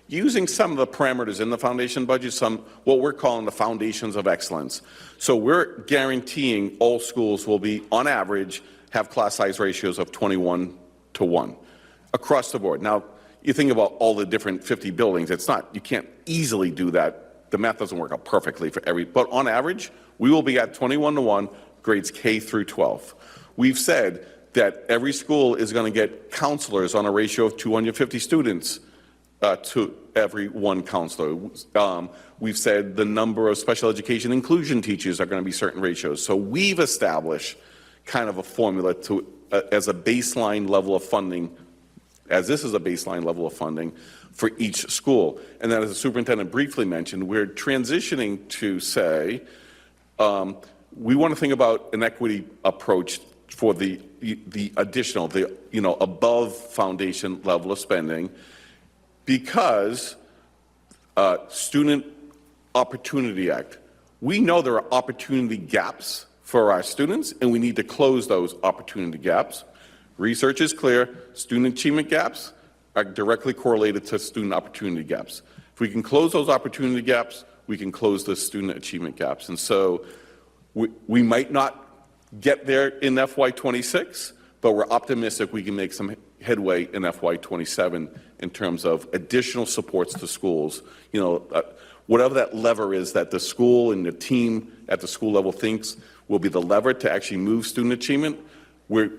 using some of the parameters in the foundation budget, what we're calling the foundations of excellence. So we're guaranteeing all schools will be, on average, have class size ratios of 21-1 across the board. Now, you think about all the different 50 buildings, you can't easily do that. The math doesn't work out perfectly for but on average, we will be at 21-1 grades K through 12. We've said that every school is going to get counselors on a ratio of 250 students to every one counselor. We've said the number of special education inclusion teachers are going to be certain ratios. So we've established kind of a formula as a baseline level of funding, as this is a baseline level of funding for each school. And then, as the superintendent briefly mentioned, we're transitioning to say we want to think about an equity approach for the additional, above foundation level of spending, because Student Opportunity Act, we know there are opportunity gaps for our students, and we need to close those opportunity gaps. Research is clear, student achievement gaps are directly correlated to student opportunity gaps. If we can close those opportunity gaps, we can close the student achievement gaps. And so we might not get there in FY26, but we're optimistic we can make some headway in FY27 in terms of additional supports to schools. Whatever that lever is that the school and the team at the school level thinks will be the lever to actually move student achievement, we're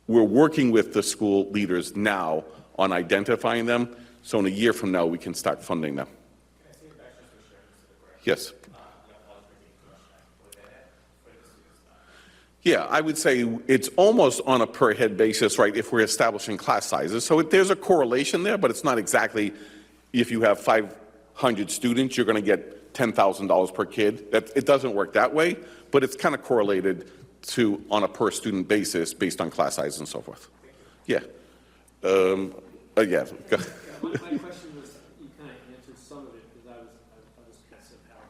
working with the school leaders now on identifying them, so in a year from now we can start funding them. Can I see your back just to share this with the correct? Yes. Yeah, Yeah, I would say it's almost on a per head basis, right, if we're establishing class sizes. So there's a correlation there, but it's not exactly if you have 500 students, you're going to get $10,000 per kid. It doesn't work that way, but it's kind of correlated to on a per student basis based on class size and so forth. Yeah. Yeah. my question was, you kind of answered some of it, because I was curious of how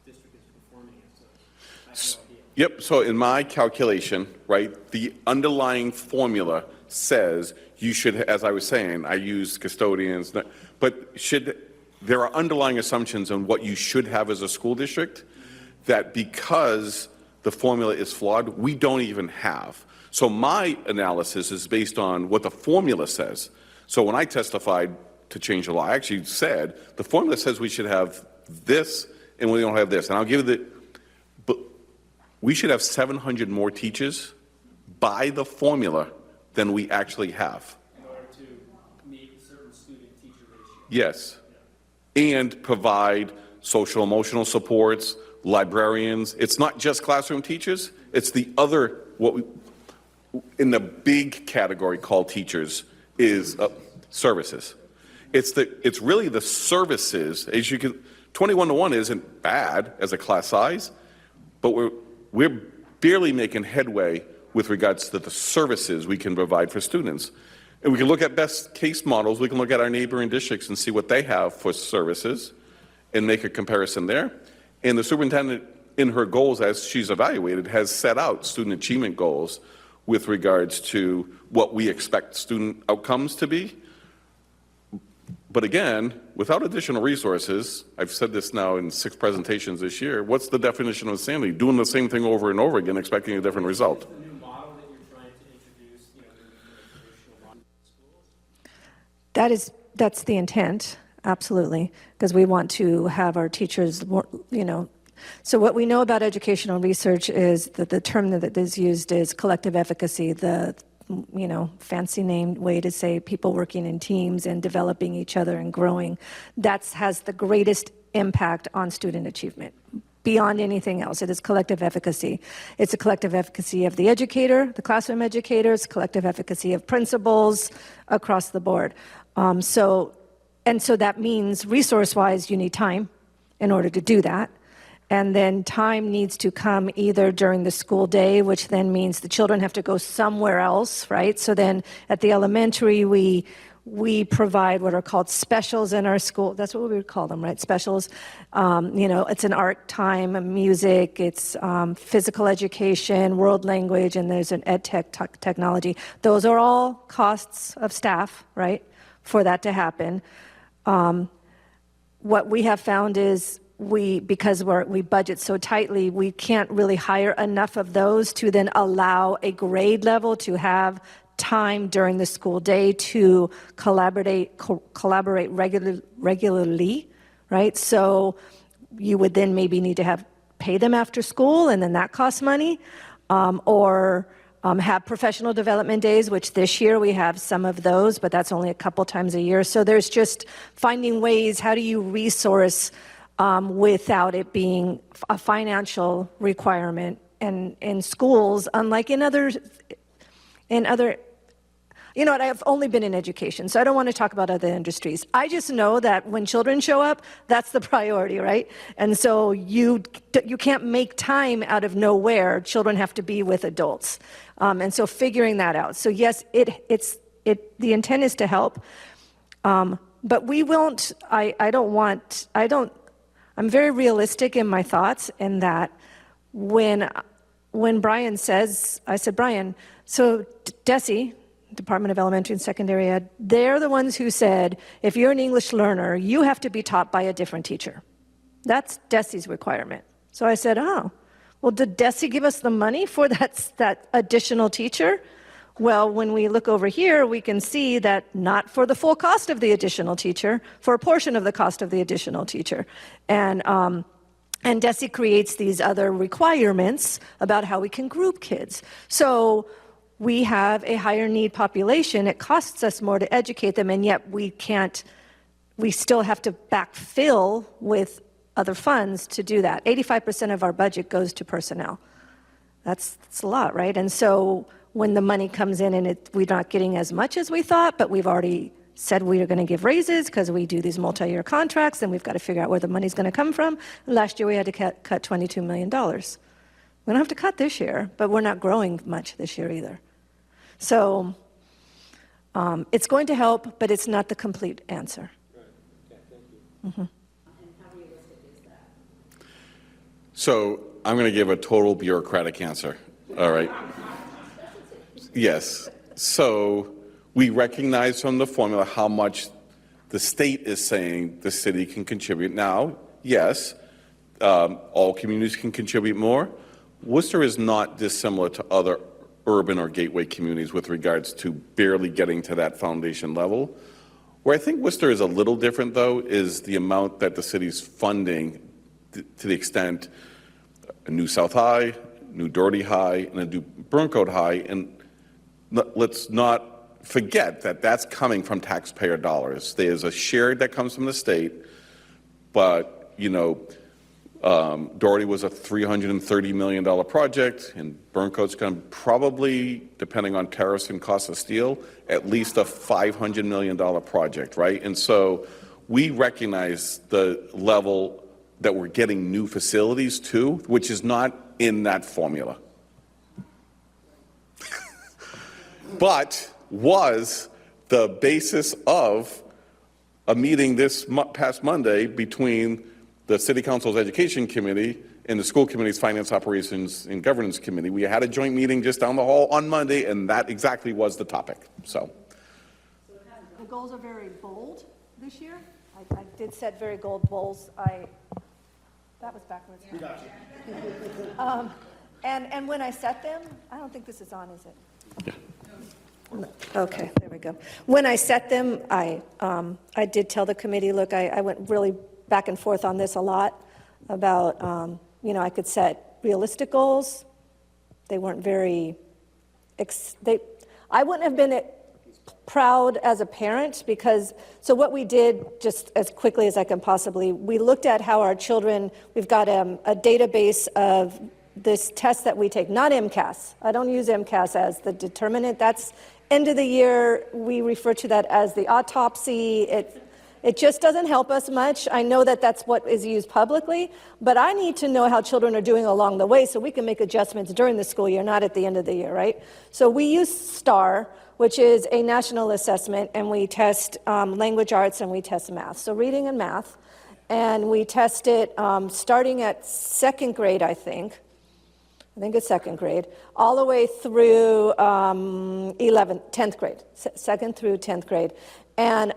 the district is performing it, so I have no idea. Yep, so in my calculation, right, the underlying formula says you should, as I was saying, I use custodians, but there are underlying assumptions on what you should have as a school district that because the formula is flawed, we don't even have. So my analysis is based on what the formula says. So when I testified to change the law, I actually said the formula says we should have this and we don't have this. And I'll give you but we should have 700 more teachers by the formula than we actually have. In order to meet a certain student-teacher ratio. Yes. And provide social emotional supports, librarians. It's not just classroom teachers, it's the other, in the big category called teachers is services. It's really the services, as you can, 21-1 isn't bad as a class size, but we're barely making headway with regards to the services we can provide for students. And we can look at best case models, we can look at our neighboring districts and see what they have for services and make a comparison there. And the superintendent, in her goals as she's evaluated, has set out student achievement goals with regards to what we expect student outcomes to be. But again, without additional resources, I've said this now in 6 presentations this year, what's the definition of insanity? Doing the same thing over and over again, expecting a different result. The new model that you're trying to introduce, you know, the traditional model in schools? That's the intent, absolutely, because we want to have our teachers, you know. So what we know about educational research is that the term that is used is collective efficacy, the, you know, fancy named way to say people working in teams and developing each other and growing. That has the greatest impact on student achievement. Beyond anything else, it is collective efficacy. It's a collective efficacy of the educator, the classroom educators, collective efficacy of principals across the board. So that means resource-wise, you need time in order to do that. And then time needs to come either during the school day, which then means the children have to go somewhere else, right? So then at the elementary, we provide what are called specials in our school. That's what we would call them, right? Specials. You know, it's an art time, music, it's physical education, world language, and there's an ed tech technology. Those are all costs of staff, right, for that to happen. What we have found is because we budget so tightly, we can't really hire enough of those to then allow a grade level to have time during the school day to collaborate regularly, right? So you would then maybe need to pay them after school, and then that costs money, or have professional development days, which this year we have some of those, but that's only a couple times a year. So there's just finding ways, how do you resource without it being a financial requirement? And in schools, unlike in other, you know what, I've only been in education, so I don't want to talk about other industries. I just know that when children show up, that's the priority, right? And so you can't make time out of nowhere. Children have to be with adults. And so figuring that out. So yes, the intent is to help, but we won't, I'm very realistic in my thoughts in that when Brian says, I said, Brian, so DESE, Department of Elementary and Secondary Ed, they're the ones who said, if you're an English learner, you have to be taught by a different teacher. That's DESE's requirement. So I said, oh, well, did DESE give us the money for that additional teacher? Well, when we look over here, we can see that not for the full cost of the additional teacher, for a portion of the cost of the additional teacher. And DESE creates these other requirements about how we can group kids. So we have a higher need population. It costs us more to educate them, and yet we still have to backfill with other funds to do that. 85% of our budget goes to personnel. That's a lot, right? And so when the money comes in and we're not getting as much as we thought, but we've already said we are going to give raises because we do these multi-year contracts, and we've got to figure out where the money's going to come from. Last year we had to cut $22 million. We don't have to cut this year, but we're not growing much this year either. So it's going to help, but it's not the complete answer. Right. Okay, thank you. Mm-hmm. And how realistic is that? So I'm going to give a total bureaucratic answer. All right. Yes. So we recognize from the formula how much the state is saying the city can contribute. Now, yes, all communities can contribute more. Worcester is not dissimilar to other urban or gateway communities with regards to barely getting to that foundation level. Where I think Worcester is a little different, though, is the amount that the city's funding to the extent a new South High, new Doherty High, and a new Burncoat High. And let's not forget that that's coming from taxpayer dollars. There's a share that comes from the state, but, you know, Doherty was a $330 million project, and Burncoat's going to probably, depending on tariffs and cost of steel, at least a $500 million project, right? And so we recognize the level that we're getting new facilities to, which is not in that formula. But was the basis of a meeting this past Monday between the City Council's Education Committee and the School Committee's Finance Operations and Governance Committee. We had a joint meeting just down the hall on Monday, and that exactly was the topic. So The goals are very bold, this year. I did set very gold goals. That was backwards. And when I set them, I don't think this is on, is it? Okay, there we go. When I set them, I did tell the committee, look, I went really back and forth on this a lot about, I could set realistic goals. They weren't very, I wouldn't have been proud as a parent because, so what we did, just as quickly as I can possibly, we looked at how our children, we've got a database of this test that we take, not MCAS. I don't use MCAS as the determinant. That's end of the year. We refer to that as the autopsy. It just doesn't help us much. I know that that's what is used publicly, but I need to know how children are doing along the way so we can make adjustments during the school year, not at the end of the year, right? So we use STAR, which is a national assessment, and we test language arts and we test math. So reading and math. And we test it starting at second grade, I think it's second grade, all the way through 10th grade, second through 10th grade. And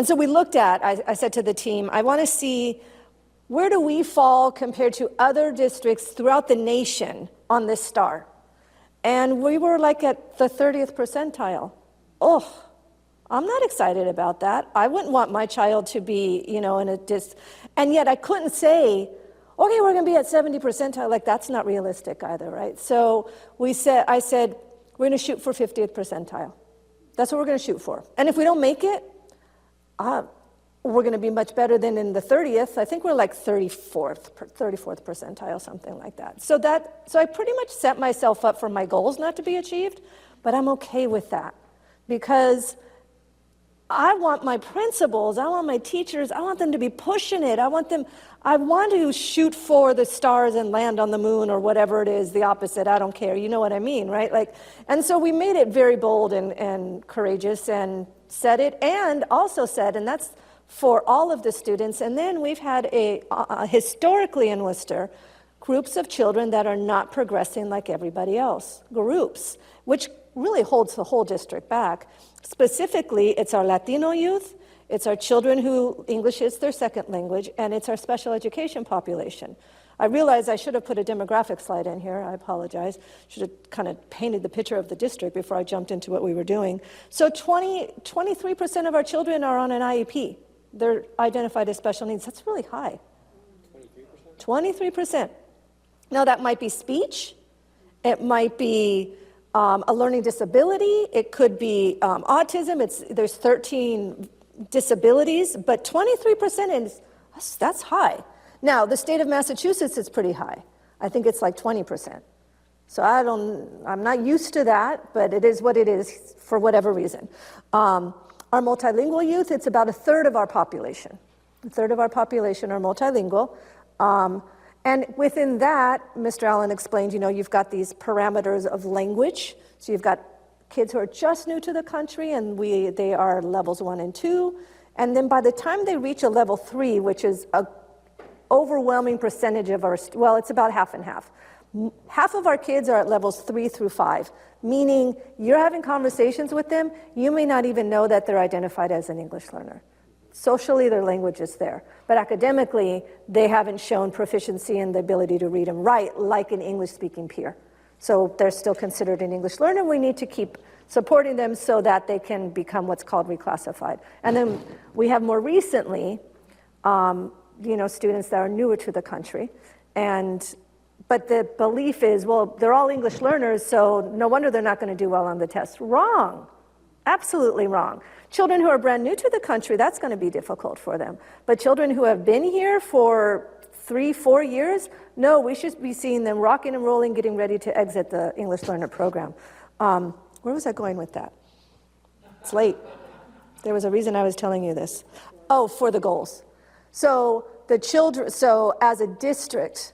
so we looked at, I said to the team, I want to see where do we fall compared to other districts throughout the nation on this STAR. And we were like at the 30th percentile. Oh, I'm not excited about that. I wouldn't want my child to be, in a and yet I couldn't say, okay, we're going to be at 70 percentile. Like, that's not realistic either, right? So I said, we're going to shoot for 50th percentile. That's what we're going to shoot for. And if we don't make it, we're going to be much better than in the 30th. I think we're like 34th percentile, something like that. So I pretty much set myself up for my goals not to be achieved, but I'm okay with that because I want my principals, I want my teachers, I want them to be pushing it. I want to shoot for the stars and land on the moon or whatever it is, the opposite, I don't care. You know what I mean, right? And so we made it very bold and courageous and said it, and also said, and that's for all of the students, and then we've had historically in Worcester, groups of children that are not progressing like everybody else, groups, which really holds the whole district back. Specifically, it's our Latino youth, it's our children who English is their second language, and it's our special education population. I realize I should have put a demographic slide in here, I apologize. Should have kind of painted the picture of the district before I jumped into what we were doing. So 23% of our children are on an IEP. They're identified as special needs. That's really high. 23%. Now that might be speech, it might be a learning disability, it could be autism, there's 13 disabilities, but 23% that's high. Now, the state of Massachusetts is pretty high. I think it's like 20%. So I'm not used to that, but it is what it is for whatever reason. Our multilingual youth, it's about a third of our population. A third of our population are multilingual. And within that, Mr. Allen explained, you've got these parameters of language. So you've got kids who are just new to the country, and they are levels 1 and 2. And then by the time they reach a level 3, which is an overwhelming percentage of it's about half and half. Half of our kids are at levels 3 through 5, meaning you're having conversations with them, you may not even know that they're identified as an English learner. Socially, their language is there, but academically, they haven't shown proficiency in the ability to read and write like an English-speaking peer. So they're still considered an English learner. We need to keep supporting them so that they can become what's called reclassified. And then we have more recently, students that are newer to the country, but the belief is, well, they're all English learners, so no wonder they're not going to do well on the test. Wrong. Absolutely wrong. Children who are brand new to the country, that's going to be difficult for them. But children who have been here for 3-4 years, no, we should be seeing them rocking and rolling, getting ready to exit the English learner program. Where was I going with that? It's late. There was a reason I was telling you this. Oh, for the goals. So as a district,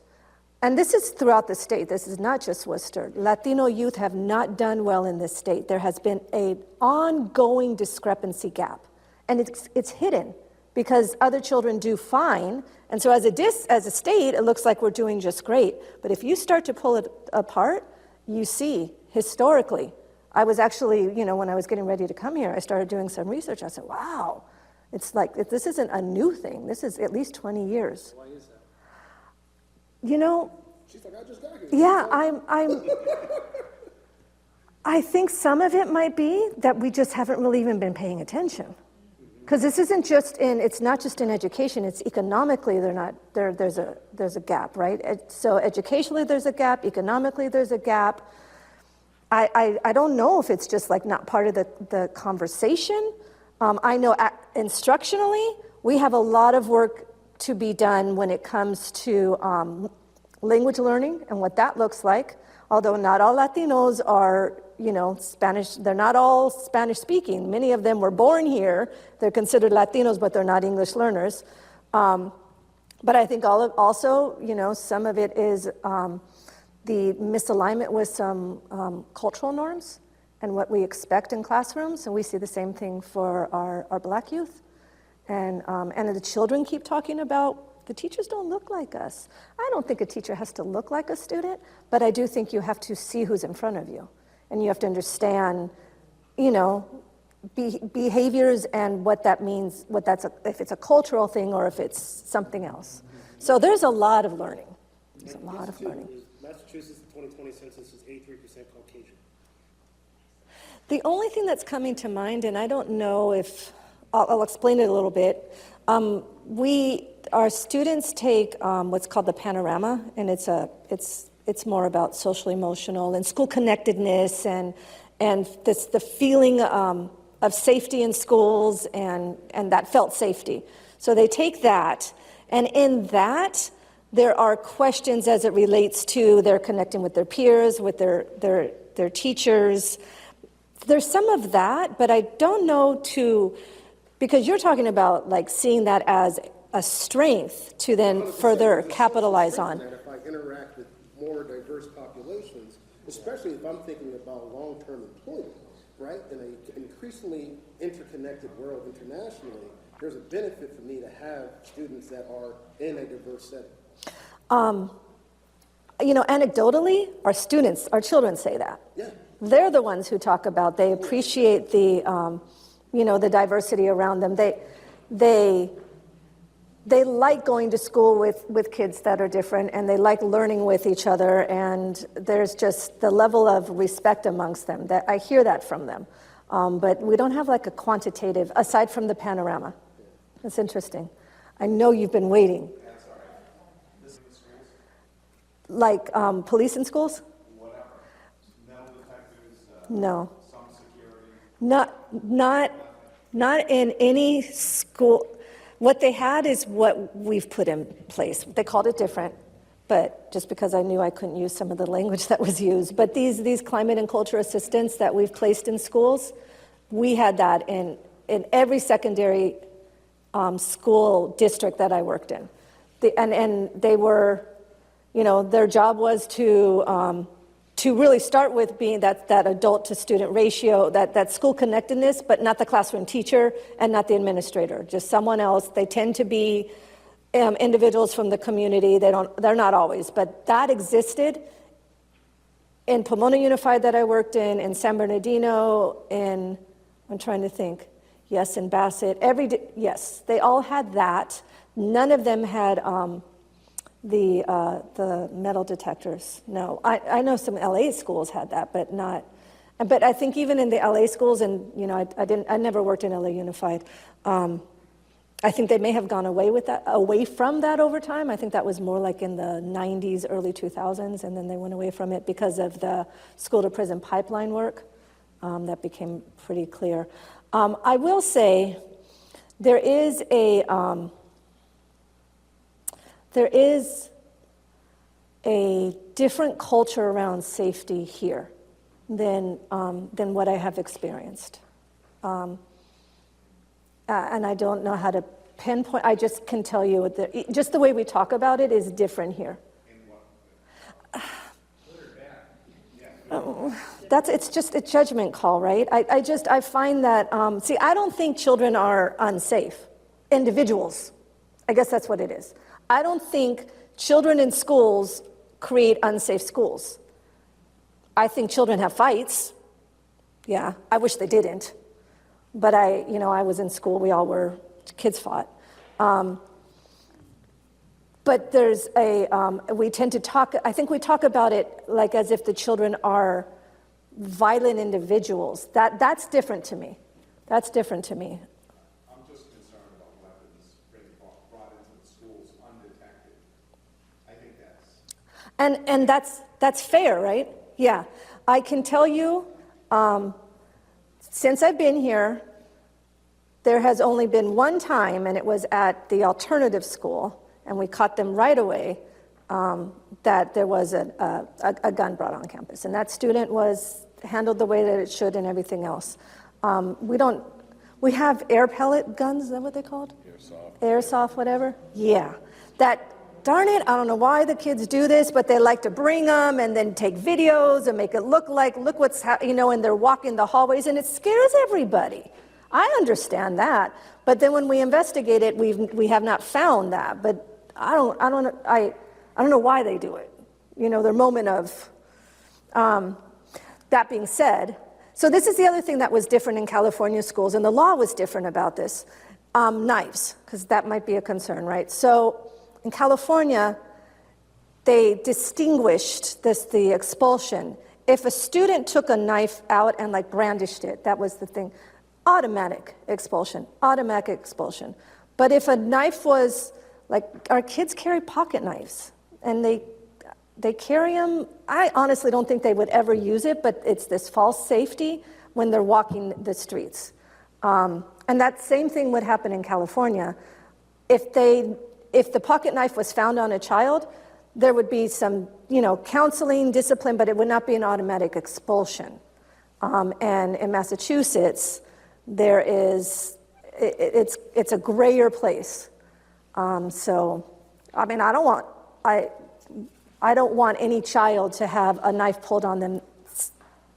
and this is throughout the state, this is not just Worcester, Latino youth have not done well in this state. There has been an ongoing discrepancy gap, and it's hidden because other children do fine, and so as a state, it looks like we're doing just great. But if you start to pull it apart, you see, historically, I was actually, when I was getting ready to come here, I started doing some research. I said, wow, It's like, this isn't a new thing. This is at least 20 years. Why is that? You know, She's like, I just got here. yeah, I think some of it might be that we just haven't really even been paying attention. Because this isn't just it's not just in education, it's economically there's a gap, right? So educationally there's a gap, economically there's a gap. I don't know if it's just like not part of the conversation. I know instructionally, we have a lot of work to be done when it comes to language learning and what that looks like. Although not all Latinos are, Spanish, they're not all Spanish speaking. Many of them were born here. They're considered Latinos, but they're not English learners. But I think also, some of it is the misalignment with some cultural norms and what we expect in classrooms. And we see the same thing for our Black youth. And the children keep talking about, the teachers don't look like us. I don't think a teacher has to look like a student, but I do think you have to see who's in front of you. And you have to understand, behaviors and what that means, if it's a cultural thing or if it's something else. So there's a lot of learning. There's a lot of learning. Massachusetts, the 2020 census is 83% Caucasian. The only thing that's coming to mind, and I don't know if, I'll explain it a little bit. Our students take what's called the panorama, and it's more about social emotional and school connectedness and the feeling of safety in schools and that felt safety. So they take that, and in that there are questions as it relates to their connecting with their peers, with their teachers. There's some of that, but I don't know because you're talking about like seeing that as a strength to then further capitalize on. That if I interact with more diverse populations, especially if I'm thinking about long-term employment, right? In an increasingly interconnected world internationally, there's a benefit for me to have students that are in a diverse setting. Anecdotally, our children say that. Yeah. They're the ones who talk about, they appreciate the diversity around them. They like going to school with kids that are different, and they like learning with each other, and there's just the level of respect amongst them. That I hear that from them. But we don't have like a quantitative, aside from the panorama. That's interesting. I know you've been waiting. That's all right. This in the schools? Like police in schools? Whatever. Metal detectors, No. some security. Not in any school. What they had is what we've put in place. They called it different, but just because I knew I couldn't use some of the language that was used. But these climate and culture assistants that we've placed in schools, we had that in every secondary school district that I worked in. And they were, their job was to really start with being that adult to student ratio, that school connectedness, but not the classroom teacher and not the administrator, just someone else. They tend to be individuals from the community. They're not always, but that existed in Pomona Unified that I worked in San Bernardino, I'm trying to think, yes, in Bassett, yes, they all had that. None of them had the metal detectors. No, I know some LA schools had that, but not. But I think even in the LA schools, and I never worked in LA Unified. I think they may have gone away from that over time. I think that was more like in the 90s, early 2000s, and then they went away from it because of the school to prison pipeline work. That became pretty clear. I will say there is a different culture around safety here than what I have experienced. And I don't know how to pinpoint. I just can tell you that just the way we talk about it is different here. It's just a judgment call, right? I find that, I don't think children are unsafe. Individuals. I guess that's what it is. I don't think children in schools create unsafe schools. I think children have fights. Yeah, I wish they didn't. But I was in school, we all were kids fought. But there's we tend to talk, I think we talk about it like as if the children are violent individuals. That's different to me. That's different to me. I'm just concerned about weapons being brought into the schools undetected. I think that's... And that's fair, right? Yeah. I can tell you, since I've been here, there has only been one time, and it was at the alternative school, and we caught them right away, that there was a gun brought on campus. And that student was handled the way that it should and everything else. We have air pellet guns, is that what they're called? Airsoft, whatever? Yeah. Darn it, I don't know why the kids do this, but they like to bring them and then take videos and make it look what's and they're walking the hallways, and it scares everybody. I understand that, but then when we investigate it, we have not found that. But I don't know why they do it. Their moment of. That being said, so this is the other thing that was different in California schools, and the law was different about this. Knives, because that might be a concern, right? So in California, they distinguished the expulsion. If a student took a knife out and brandished it, that was the thing. Automatic expulsion. But if a knife was, our kids carry pocket knives, and they carry them. I honestly don't think they would ever use it, but it's this false safety when they're walking the streets. And that same thing would happen in California. If the pocket knife was found on a child, there would be some, counseling, discipline, but it would not be an automatic expulsion. And in Massachusetts, it's a grayer place. So, I mean, I don't want any child to have a knife pulled on them,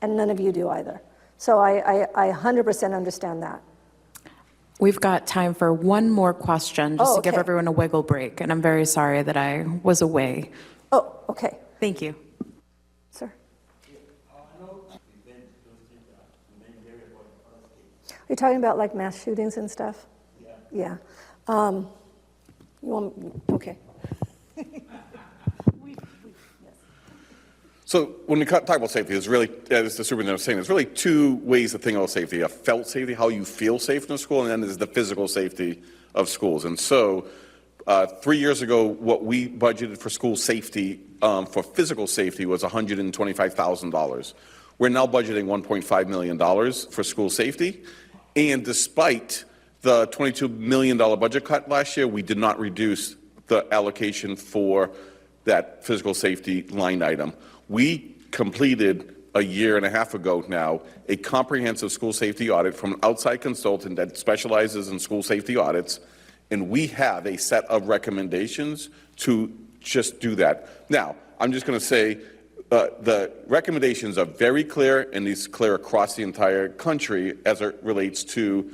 and none of you do either. So I 100% understand that. We've got time for one more question, just to give okay. everyone a wiggle break, and I'm very sorry that I was away. Oh, okay. Thank you. Sir? Are you talking about mass shootings and stuff? Yeah. You want, okay. So when we talk about safety, there's really, as the superintendent was saying, there's really two ways to think about safety. A felt safety, how you feel safe in a school, and then there's the physical safety of schools. And so 3 years ago, what we budgeted for school safety, for physical safety, was $125,000. We're now budgeting $1.5 million for school safety. And despite the $22 million budget cut last year, we did not reduce the allocation for that physical safety line item. We completed a year and a half ago now a comprehensive school safety audit from an outside consultant that specializes in school safety audits, and we have a set of recommendations to just do that. Now, I'm just going to say the recommendations are very clear, and these clear across the entire country as it relates to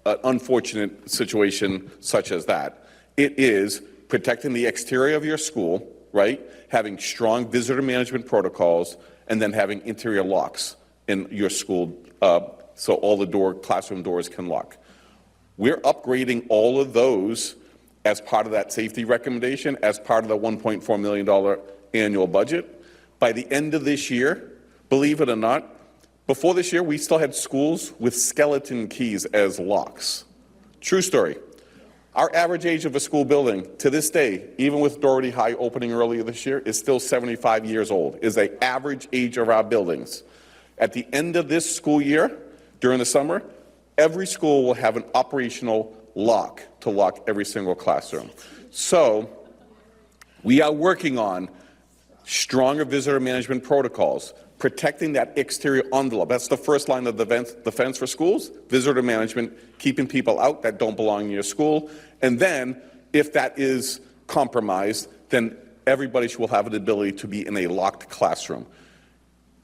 an unfortunate situation such as that. It is protecting the exterior of your school, right? Having strong visitor management protocols, and then having interior locks in your school so all the classroom doors can lock. We're upgrading all of those as part of that safety recommendation, as part of the $1.4 million annual budget. By the end of this year, believe it or not, before this year, we still had schools with skeleton keys as locks. True story. Our average age of a school building to this day, even with Doherty High opening earlier this year, is still 75 years old, is the average age of our buildings. At the end of this school year, during the summer, every school will have an operational lock to lock every single classroom. So we are working on stronger visitor management protocols, protecting that exterior envelope. That's the first line of defense for schools, visitor management, keeping people out that don't belong in your school. And then, if that is compromised, then everybody will have the ability to be in a locked classroom.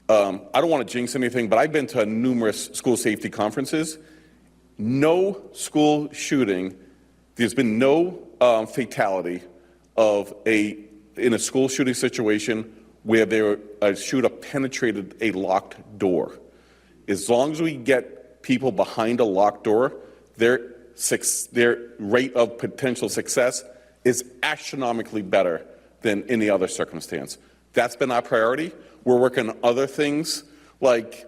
I don't want to jinx anything, but I've been to numerous school safety conferences. No school shooting, there's been no fatality in a school shooting situation where a shooter penetrated a locked door. As long as we get people behind a locked door, their rate of potential success is astronomically better than any other circumstance. That's been our priority. We're working on other things like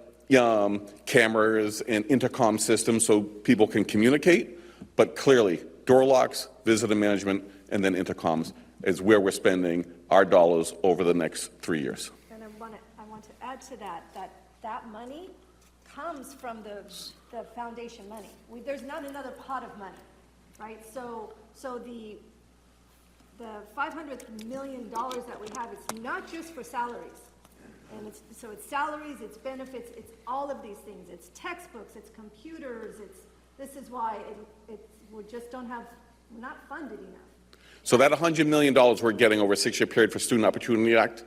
cameras and intercom systems so people can communicate, but clearly door locks, visitor management, and then intercoms is where we're spending our dollars over the next 3 years. And I want to add to that money comes from the foundation money. There's not another pot of money, right? So the $500 million that we have, it's not just for salaries. And it's salaries, it's benefits, it's all of these things. It's textbooks, it's computers, this is why we just don't have, we're not funded enough. So that $100 million we're getting over a 6-year period for Student Opportunity Act,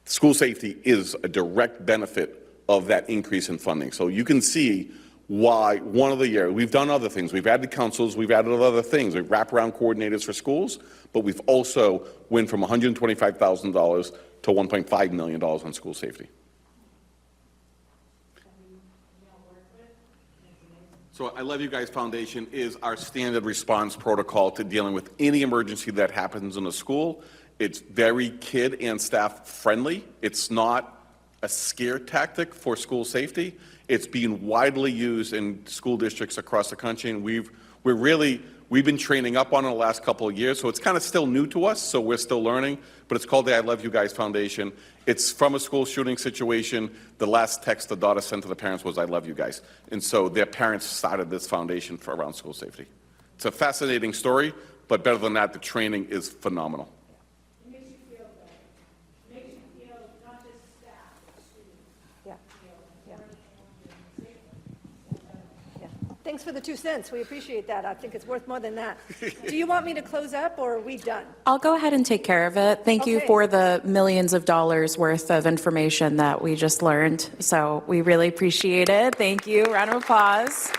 school safety is a direct benefit of that increase in funding. So you can see why one of the years, we've done other things. We've added councils, we've added other things. We've wraparound coordinators for schools, but we've also went from $125,000 to $1.5 million on school safety. So I Love You Guys Foundation is our standard response protocol to dealing with any emergency that happens in a school. It's very kid and staff friendly. It's not a scare tactic for school safety. It's being widely used in school districts across the country, and we've been training up on it the last couple of years, so it's kind of still new to us, so we're still learning, but it's called the I Love You Guys Foundation. It's from a school shooting situation. The last text the daughter sent to the parents was, I love you guys. And so their parents started this foundation for around school safety. It's a fascinating story, but better than that, the training is phenomenal. It makes you feel better. It makes you feel not just staff, but students. Yeah. Yeah. Thanks for the 2 cents. We appreciate that. I think it's worth more than that. Do you want me to close up, or are we done? I'll go ahead and take care of it. Thank you Okay. for the millions of dollars worth of information that we just learned. So we really appreciate it. Thank you. Round of applause.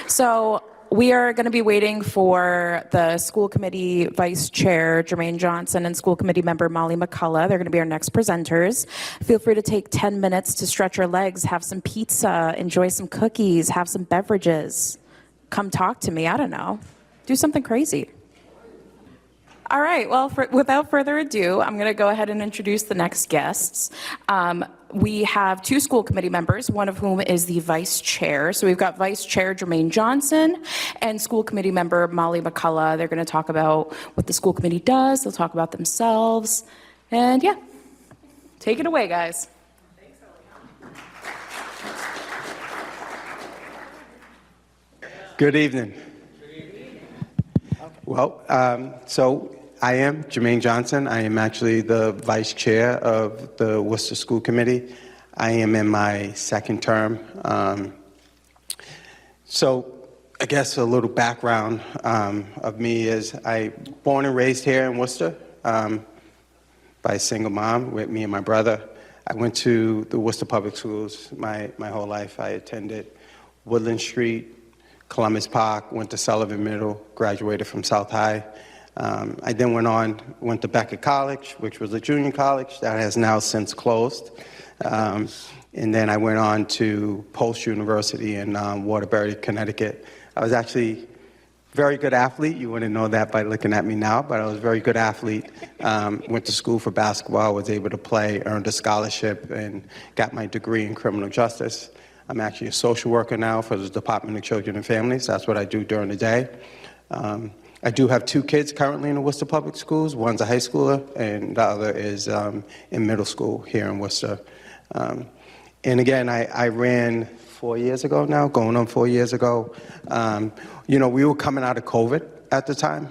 So we are going to be waiting for the school committee vice chair, Jermaine Johnson, and school committee member Molly McCullough. They're going to be our next presenters. Feel free to take 10 minutes to stretch your legs, have some pizza, enjoy some cookies, have some beverages. Come talk to me. I don't know. Do something crazy. All right, well, without further ado, I'm going to go ahead and introduce the next guests. We have 2 school committee members, one of whom is the vice chair. So we've got Vice Chair Jermaine Johnson and school committee member Molly McCullough. They're going to talk about what the school committee does. They'll talk about themselves. And yeah, take it away, guys. Good evening. Well, so I am Jermaine Johnson. I am actually the vice chair of the Worcester School Committee. I am in my 2nd term. So I guess a little background of me is I born and raised here in Worcester by a single mom with me and my brother. I went to the Worcester Public Schools my whole life. I attended Woodland Street, Columbus Park, went to Sullivan Middle, graduated from South High. I then went to Beckett College, which was a junior college that has now since closed. And then I went on to Post University in Waterbury, Connecticut. I was actually a very good athlete. You wouldn't know that by looking at me now, but I was a very good athlete. Went to school for basketball, was able to play, earned a scholarship, and got my degree in criminal justice. I'm actually a social worker now for the Department of Children and Families. That's what I do during the day. I do have 2 kids currently in the Worcester Public Schools. One's a high schooler, and the other is in middle school here in Worcester. And again, I ran 4 years ago now, going on 4 years ago. We were coming out of COVID at the time.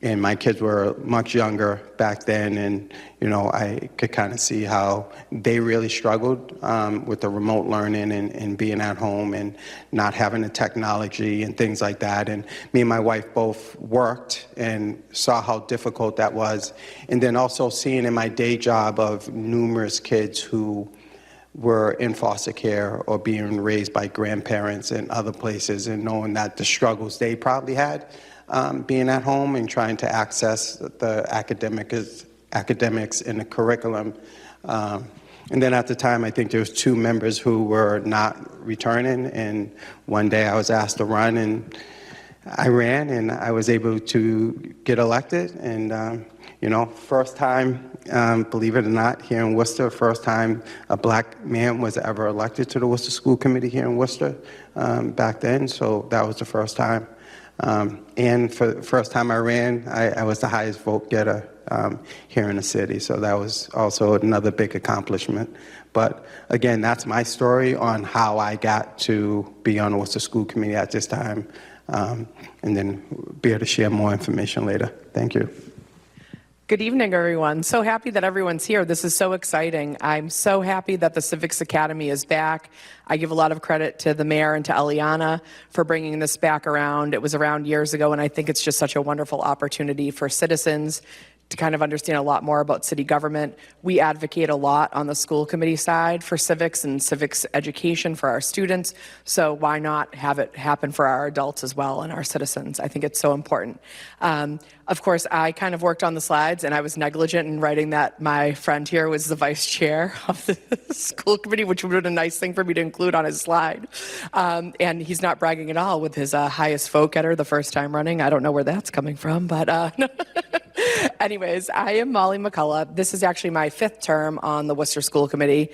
And my kids were much younger back then, and, I could kind of see how they really struggled with the remote learning and being at home and not having the technology and things like that. And me and my wife both worked and saw how difficult that was. And then also seeing in my day job of numerous kids who were in foster care or being raised by grandparents in other places, and knowing that the struggles they probably had being at home and trying to access the academics in the curriculum. And then at the time, I think there was 2 members who were not returning, and one day I was asked to run, and I ran, and I was able to get elected. And first time, believe it or not, here in Worcester, first time a black man was ever elected to the Worcester School Committee here in Worcester back then. So that was the first time. And for the first time I ran, I was the highest vote getter here in the city. So that was also another big accomplishment. But again, that's my story on how I got to be on the Worcester School Committee at this time. And then be able to share more information later. Thank you. Good evening, everyone. So happy that everyone's here. This is so exciting. I'm so happy that the Civics Academy is back. I give a lot of credit to the mayor and to Eliana for bringing this back around. It was around years ago, and I think it's just such a wonderful opportunity for citizens to kind of understand a lot more about city government. We advocate a lot on the school committee side for civics and civics education for our students, so why not have it happen for our adults as well and our citizens? I think it's so important. Of course, I kind of worked on the slides, and I was negligent in writing that my friend here was the vice chair of the school committee, which would have been a nice thing for me to include on his slide. And he's not bragging at all with his highest vote getter the first time running. I don't know where that's coming from, but anyways, I am Molly McCullough. This is actually my 5th term on the Worcester School Committee.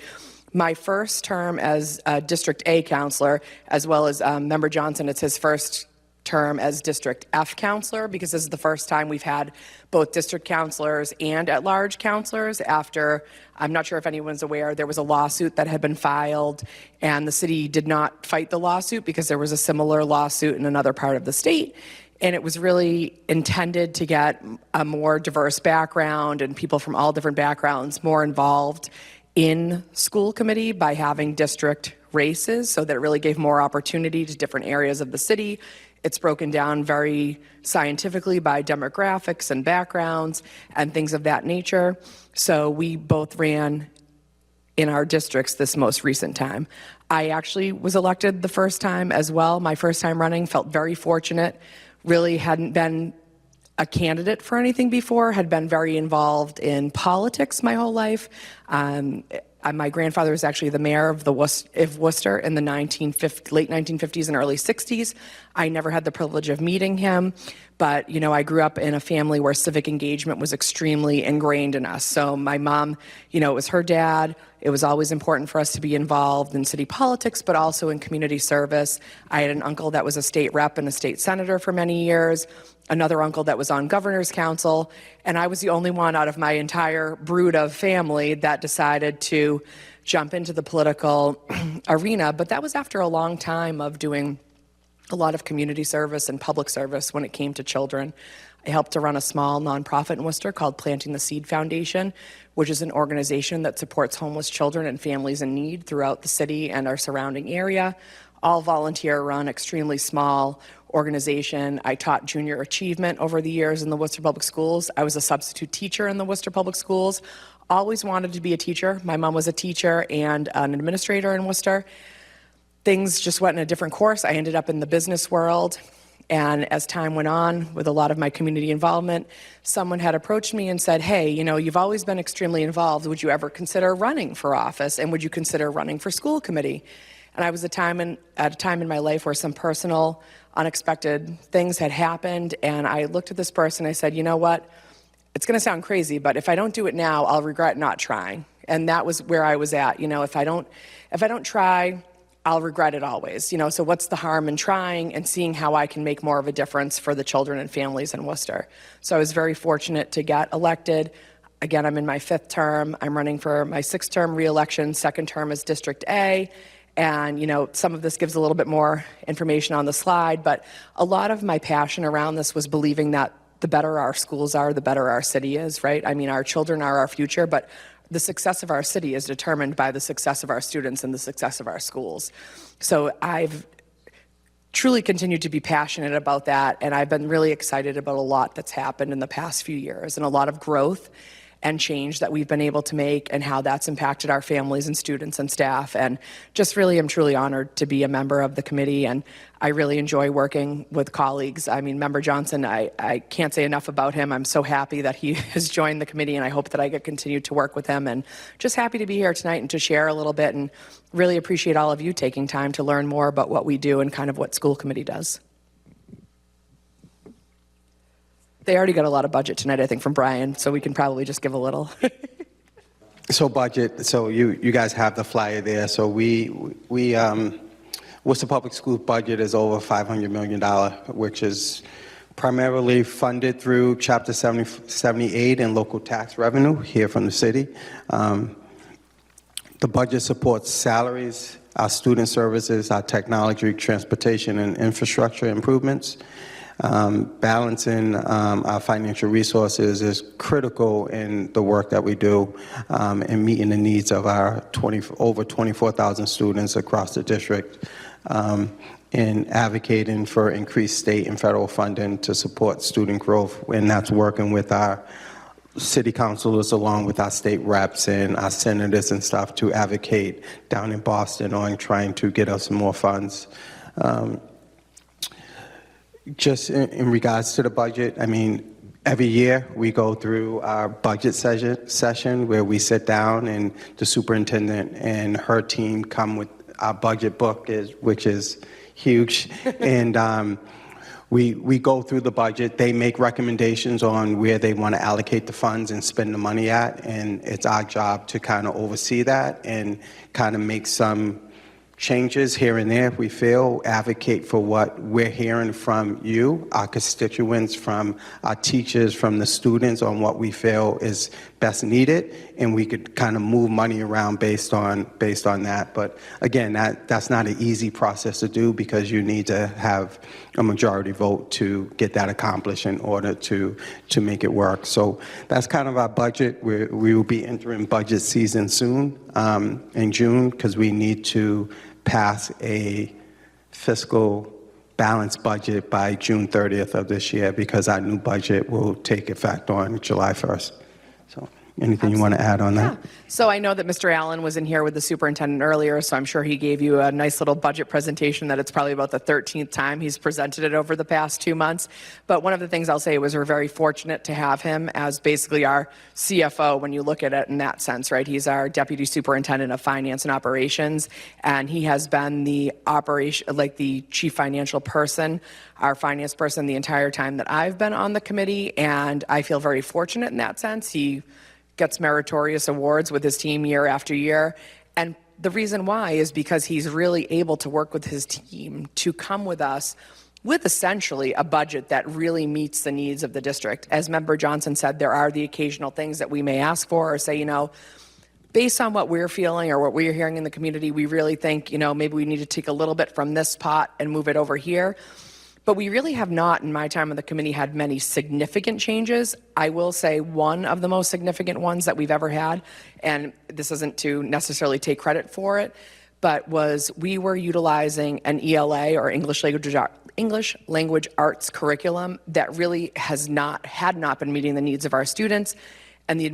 My first term as District A counselor, as well as Member Johnson, it's his first term as District F counselor, because this is the first time we've had both district counselors and at-large counselors after, I'm not sure if anyone's aware, there was a lawsuit that had been filed, and the city did not fight the lawsuit because there was a similar lawsuit in another part of the state. And it was really intended to get a more diverse background and people from all different backgrounds more involved in school committee by having district races, so that it really gave more opportunity to different areas of the city. It's broken down very scientifically by demographics and backgrounds and things of that nature. So we both ran in our districts this most recent time. I actually was elected the first time as well. My first time running, felt very fortunate. Really hadn't been a candidate for anything before, had been very involved in politics my whole life. My grandfather was actually the mayor of Worcester in the late 1950s and early 60s. I never had the privilege of meeting him, but I grew up in a family where civic engagement was extremely ingrained in us. So my mom, it was her dad. It was always important for us to be involved in city politics, but also in community service. I had an uncle that was a state rep and a state senator for many years, another uncle that was on governor's council, and I was the only one out of my entire brood of family that decided to jump into the political arena. But that was after a long time of doing a lot of community service and public service when it came to children. I helped to run a small nonprofit in Worcester called Planting the Seed Foundation, which is an organization that supports homeless children and families in need throughout the city and our surrounding area. All volunteer run, extremely small organization. I taught junior achievement over the years in the Worcester Public Schools. I was a substitute teacher in the Worcester Public Schools. Always wanted to be a teacher. My mom was a teacher and an administrator in Worcester. Things just went in a different course. I ended up in the business world. And as time went on, with a lot of my community involvement, someone had approached me and said, hey, you've always been extremely involved. Would you ever consider running for office? And would you consider running for school committee? And I was at a time in my life where some personal, unexpected things had happened. And I looked at this person, I said, you know what? It's going to sound crazy, but if I don't do it now, I'll regret not trying. And that was where I was at. If I don't try, I'll regret it always. So what's the harm in trying and seeing how I can make more of a difference for the children and families in Worcester? So I was very fortunate to get elected. Again, I'm in my 5th term. I'm running for my 6th term re-election. 2nd term is District A. And, some of this gives a little bit more information on the slide, but a lot of my passion around this was believing that the better our schools are, the better our city is, right? I mean, our children are our future, but the success of our city is determined by the success of our students and the success of our schools. So I've truly continued to be passionate about that, and I've been really excited about a lot that's happened in the past few years and a lot of growth. and change that we've been able to make and how that's impacted our families and students and staff. And just really am truly honored to be a member of the committee, and I really enjoy working with colleagues. I mean, Member Johnson, I can't say enough about him. I'm so happy that he has joined the committee, and I hope that I get continue to work with him, and just happy to be here tonight and to share a little bit, and really appreciate all of you taking time to learn more about what we do and kind of what school committee does. They already got a lot of budget tonight, I think, from Brian, so we can probably just give a little. So budget, so you guys have the flyer there. So Worcester Public Schools budget is over $500 million, which is primarily funded through Chapter 78 and local tax revenue here from the city. The budget supports salaries, our student services, our technology, transportation, and infrastructure improvements. Balancing our financial resources is critical in the work that we do in meeting the needs of our over 24,000 students across the district, and advocating for increased state and federal funding to support student growth. And that's working with our city councilors along with our state reps and our senators and stuff to advocate down in Boston on trying to get us more funds. Just in regards to the budget, I mean, every year we go through our budget session where we sit down and the superintendent and her team come with our budget book, which is huge. And we go through the budget. They make recommendations on where they want to allocate the funds and spend the money at. And it's our job to kind of oversee that and kind of make some changes here and there if we feel, advocate for what we're hearing from you, our constituents, from our teachers, from the students on what we feel is best needed, and we could kind of move money around based on that. But again, that's not an easy process to do because you need to have a majority vote to get that accomplished in order to make it work. So that's kind of our budget. We will be entering budget season soon in June because we need to pass a fiscal balanced budget by June 30th of this year because our new budget will take effect on July 1st. So anything you want to add on that? Yeah. So I know that Mr. Allen was in here with the superintendent earlier, so I'm sure he gave you a nice little budget presentation that it's probably about the 13th time he's presented it over the past 2 months. But one of the things I'll say was we're very fortunate to have him as basically our CFO when you look at it in that sense, right? He's our deputy superintendent of finance and operations, and he has been the chief financial person, our finance person, the entire time that I've been on the committee, and I feel very fortunate in that sense. He gets meritorious awards with his team year after year. And the reason why is because he's really able to work with his team to come with us with essentially a budget that really meets the needs of the district. As Member Johnson said, there are the occasional things that we may ask for or say, based on what we're feeling or what we're hearing in the community, we really think, maybe we need to take a little bit from this pot and move it over here. But we really have not, in my time on the committee, had many significant changes. I will say one of the most significant ones that we've ever had, and this isn't to necessarily take credit for it, but was we were utilizing an ELA or English language arts curriculum that really had not been meeting the needs of our students. And the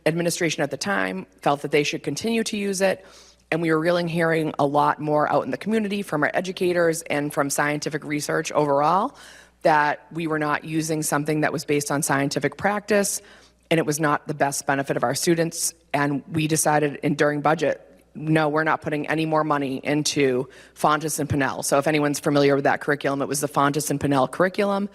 administration at the time felt that they should continue to use it. And we were really hearing a lot more out in the community from our educators and from scientific research overall that we were not using something that was based on scientific practice, and it was not the best benefit of our students. And we decided during budget, no, we're not putting any more money into Fontes and Pinnell. So if anyone's familiar with that curriculum, it was the Fontes and Pinnell curriculum.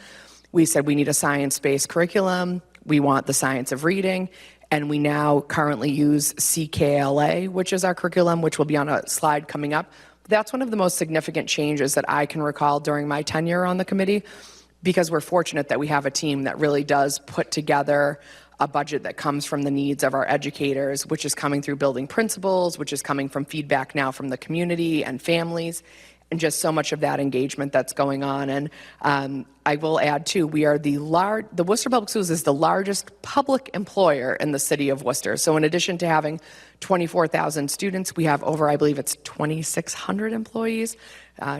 We said we need a science-based curriculum. We want the science of reading. And we now currently use CKLA, which is our curriculum, which will be on a slide coming up. That's one of the most significant changes that I can recall during my tenure on the committee, because we're fortunate that we have a team that really does put together a budget that comes from the needs of our educators, which is coming through building principles, which is coming from feedback now from the community and families, and just so much of that engagement that's going on. And I will add too, we are the Worcester Public Schools is the largest public employer in the city of Worcester. So in addition to having 24,000 students, we have over, I believe it's 2,600 employees.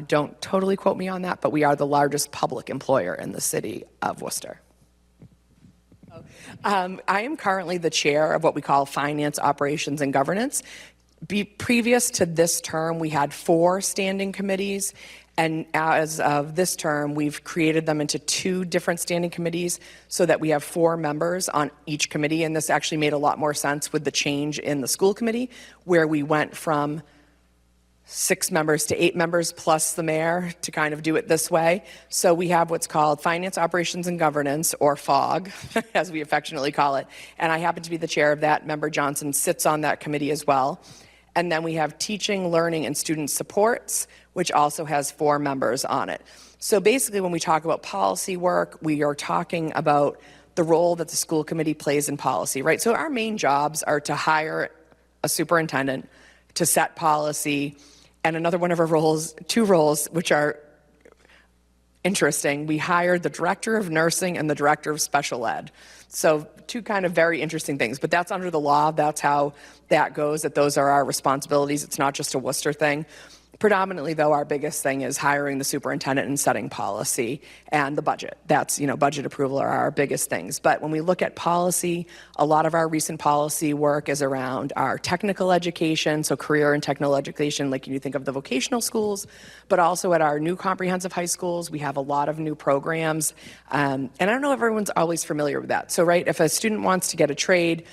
Don't totally quote me on that, but we are the largest public employer in the city of Worcester. I am currently the chair of what we call Finance, Operations, and Governance. Previous to this term, we had 4 standing committees, and as of this term, we've created them into 2 different standing committees so that we have 4 members on each committee, and this actually made a lot more sense with the change in the school committee, where we went from 6 members to 8 members plus the mayor to kind of do it this way. So we have what's called Finance, Operations, and Governance, or FOG, as we affectionately call it. And I happen to be the chair of that. Member Johnson sits on that committee as well. And then we have Teaching, Learning, and Student Supports, which also has 4 members on it. So basically, when we talk about policy work, we are talking about the role that the school committee plays in policy, right? So our main jobs are to hire a superintendent, to set policy, and another one of our roles, 2 roles, which are interesting. We hired the director of nursing and the director of special ed. So 2 kind of very interesting things, but that's under the law. That's how that goes, that those are our responsibilities. It's not just a Worcester thing. Predominantly, though, our biggest thing is hiring the superintendent and setting policy and the budget. That's, budget approval are our biggest things. But when we look at policy, a lot of our recent policy work is around our technical education, so career and technical education, like you think of the vocational schools, but also at our new comprehensive high schools, we have a lot of new programs. And I don't know if everyone's always familiar with that. So, right, if a student wants to get a trade,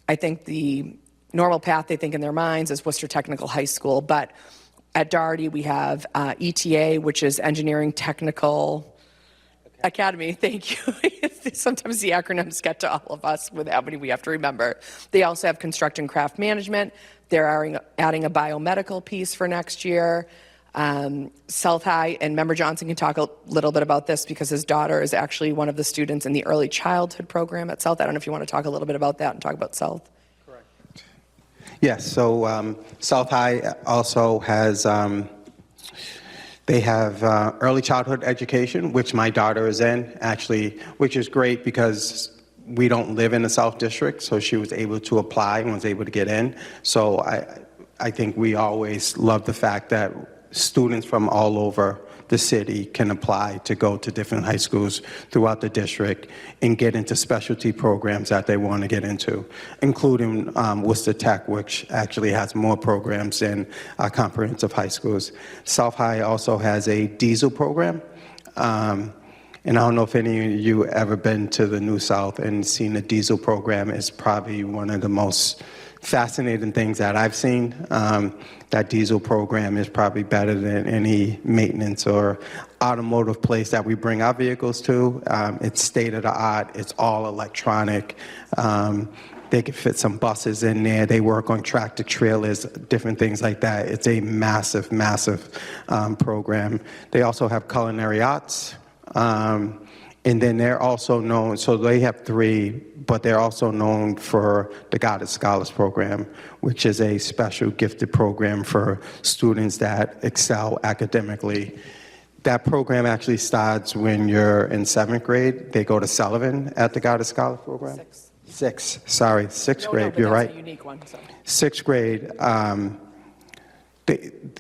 I think the normal path they think in their minds is Worcester Technical High School, but at Doherty, we have ETA, which is Engineering Technical Academy. Thank you. Sometimes the acronyms get to all of us with how many we have to remember. They also have Construct and Craft Management. They're adding a biomedical piece for next year. South High, and Member Johnson can talk a little bit about this because his daughter is actually one of the students in the early childhood program at South. I don't know if you want to talk a little bit about that and talk about South. Yes, so South High also has, they have early childhood education, which my daughter is in, actually, which is great because we don't live in the South District, so she was able to apply and was able to get in. So I think we always love the fact that students from all over the city can apply to go to different high schools throughout the district and get into specialty programs that they want to get into, including Worcester Tech, which actually has more programs than our comprehensive high schools. South High also has a diesel program. And I don't know if any of you ever been to the New South and seen the diesel program. It's probably one of the most fascinating things that I've seen. That diesel program is probably better than any maintenance or automotive place that we bring our vehicles to. It's state of the art. It's all electronic. They can fit some buses in there. They work on tractor trailers, different things like that. It's a massive, massive program. They also have culinary arts. And then they're also known, so they have 3, but they're also known for the Goddard Scholars Program, which is a special gifted program for students that excel academically. That program actually starts when you're in 7th grade. They go to Sullivan at the Goddard Scholars Program. 6th grade, you're right. That's a unique one. So. 6th grade,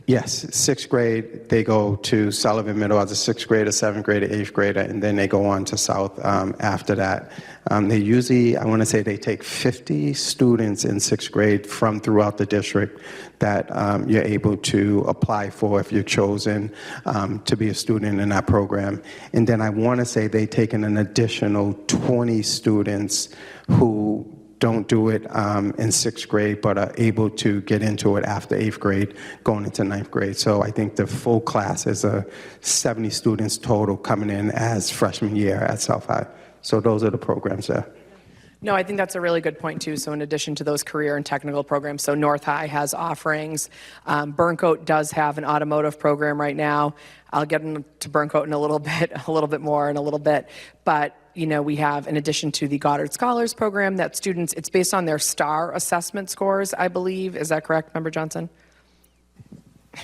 yes, 6th grade, they go to Sullivan Middle as a 6th grader, 7th grader, 8th grader, and then they go on to South after that. They usually, I want to say they take 50 students in 6th grade from throughout the district that you're able to apply for if you're chosen to be a student in that program. And then I want to say they take in an additional 20 students who don't do it in 6th grade, but are able to get into it after 8th grade, going into 9th grade. So I think the full class is 70 students total coming in as freshman year at South High. So those are the programs there. No, I think that's a really good point, too. So in addition to those career and technical programs, so North High has offerings. Burncoat does have an automotive program right now. I'll get into Burncoat in a little bit more in a little bit. But, we have, in addition to the Goddard Scholars Program, that students, it's based on their STAR assessment scores, I believe. Is that correct, Member Johnson?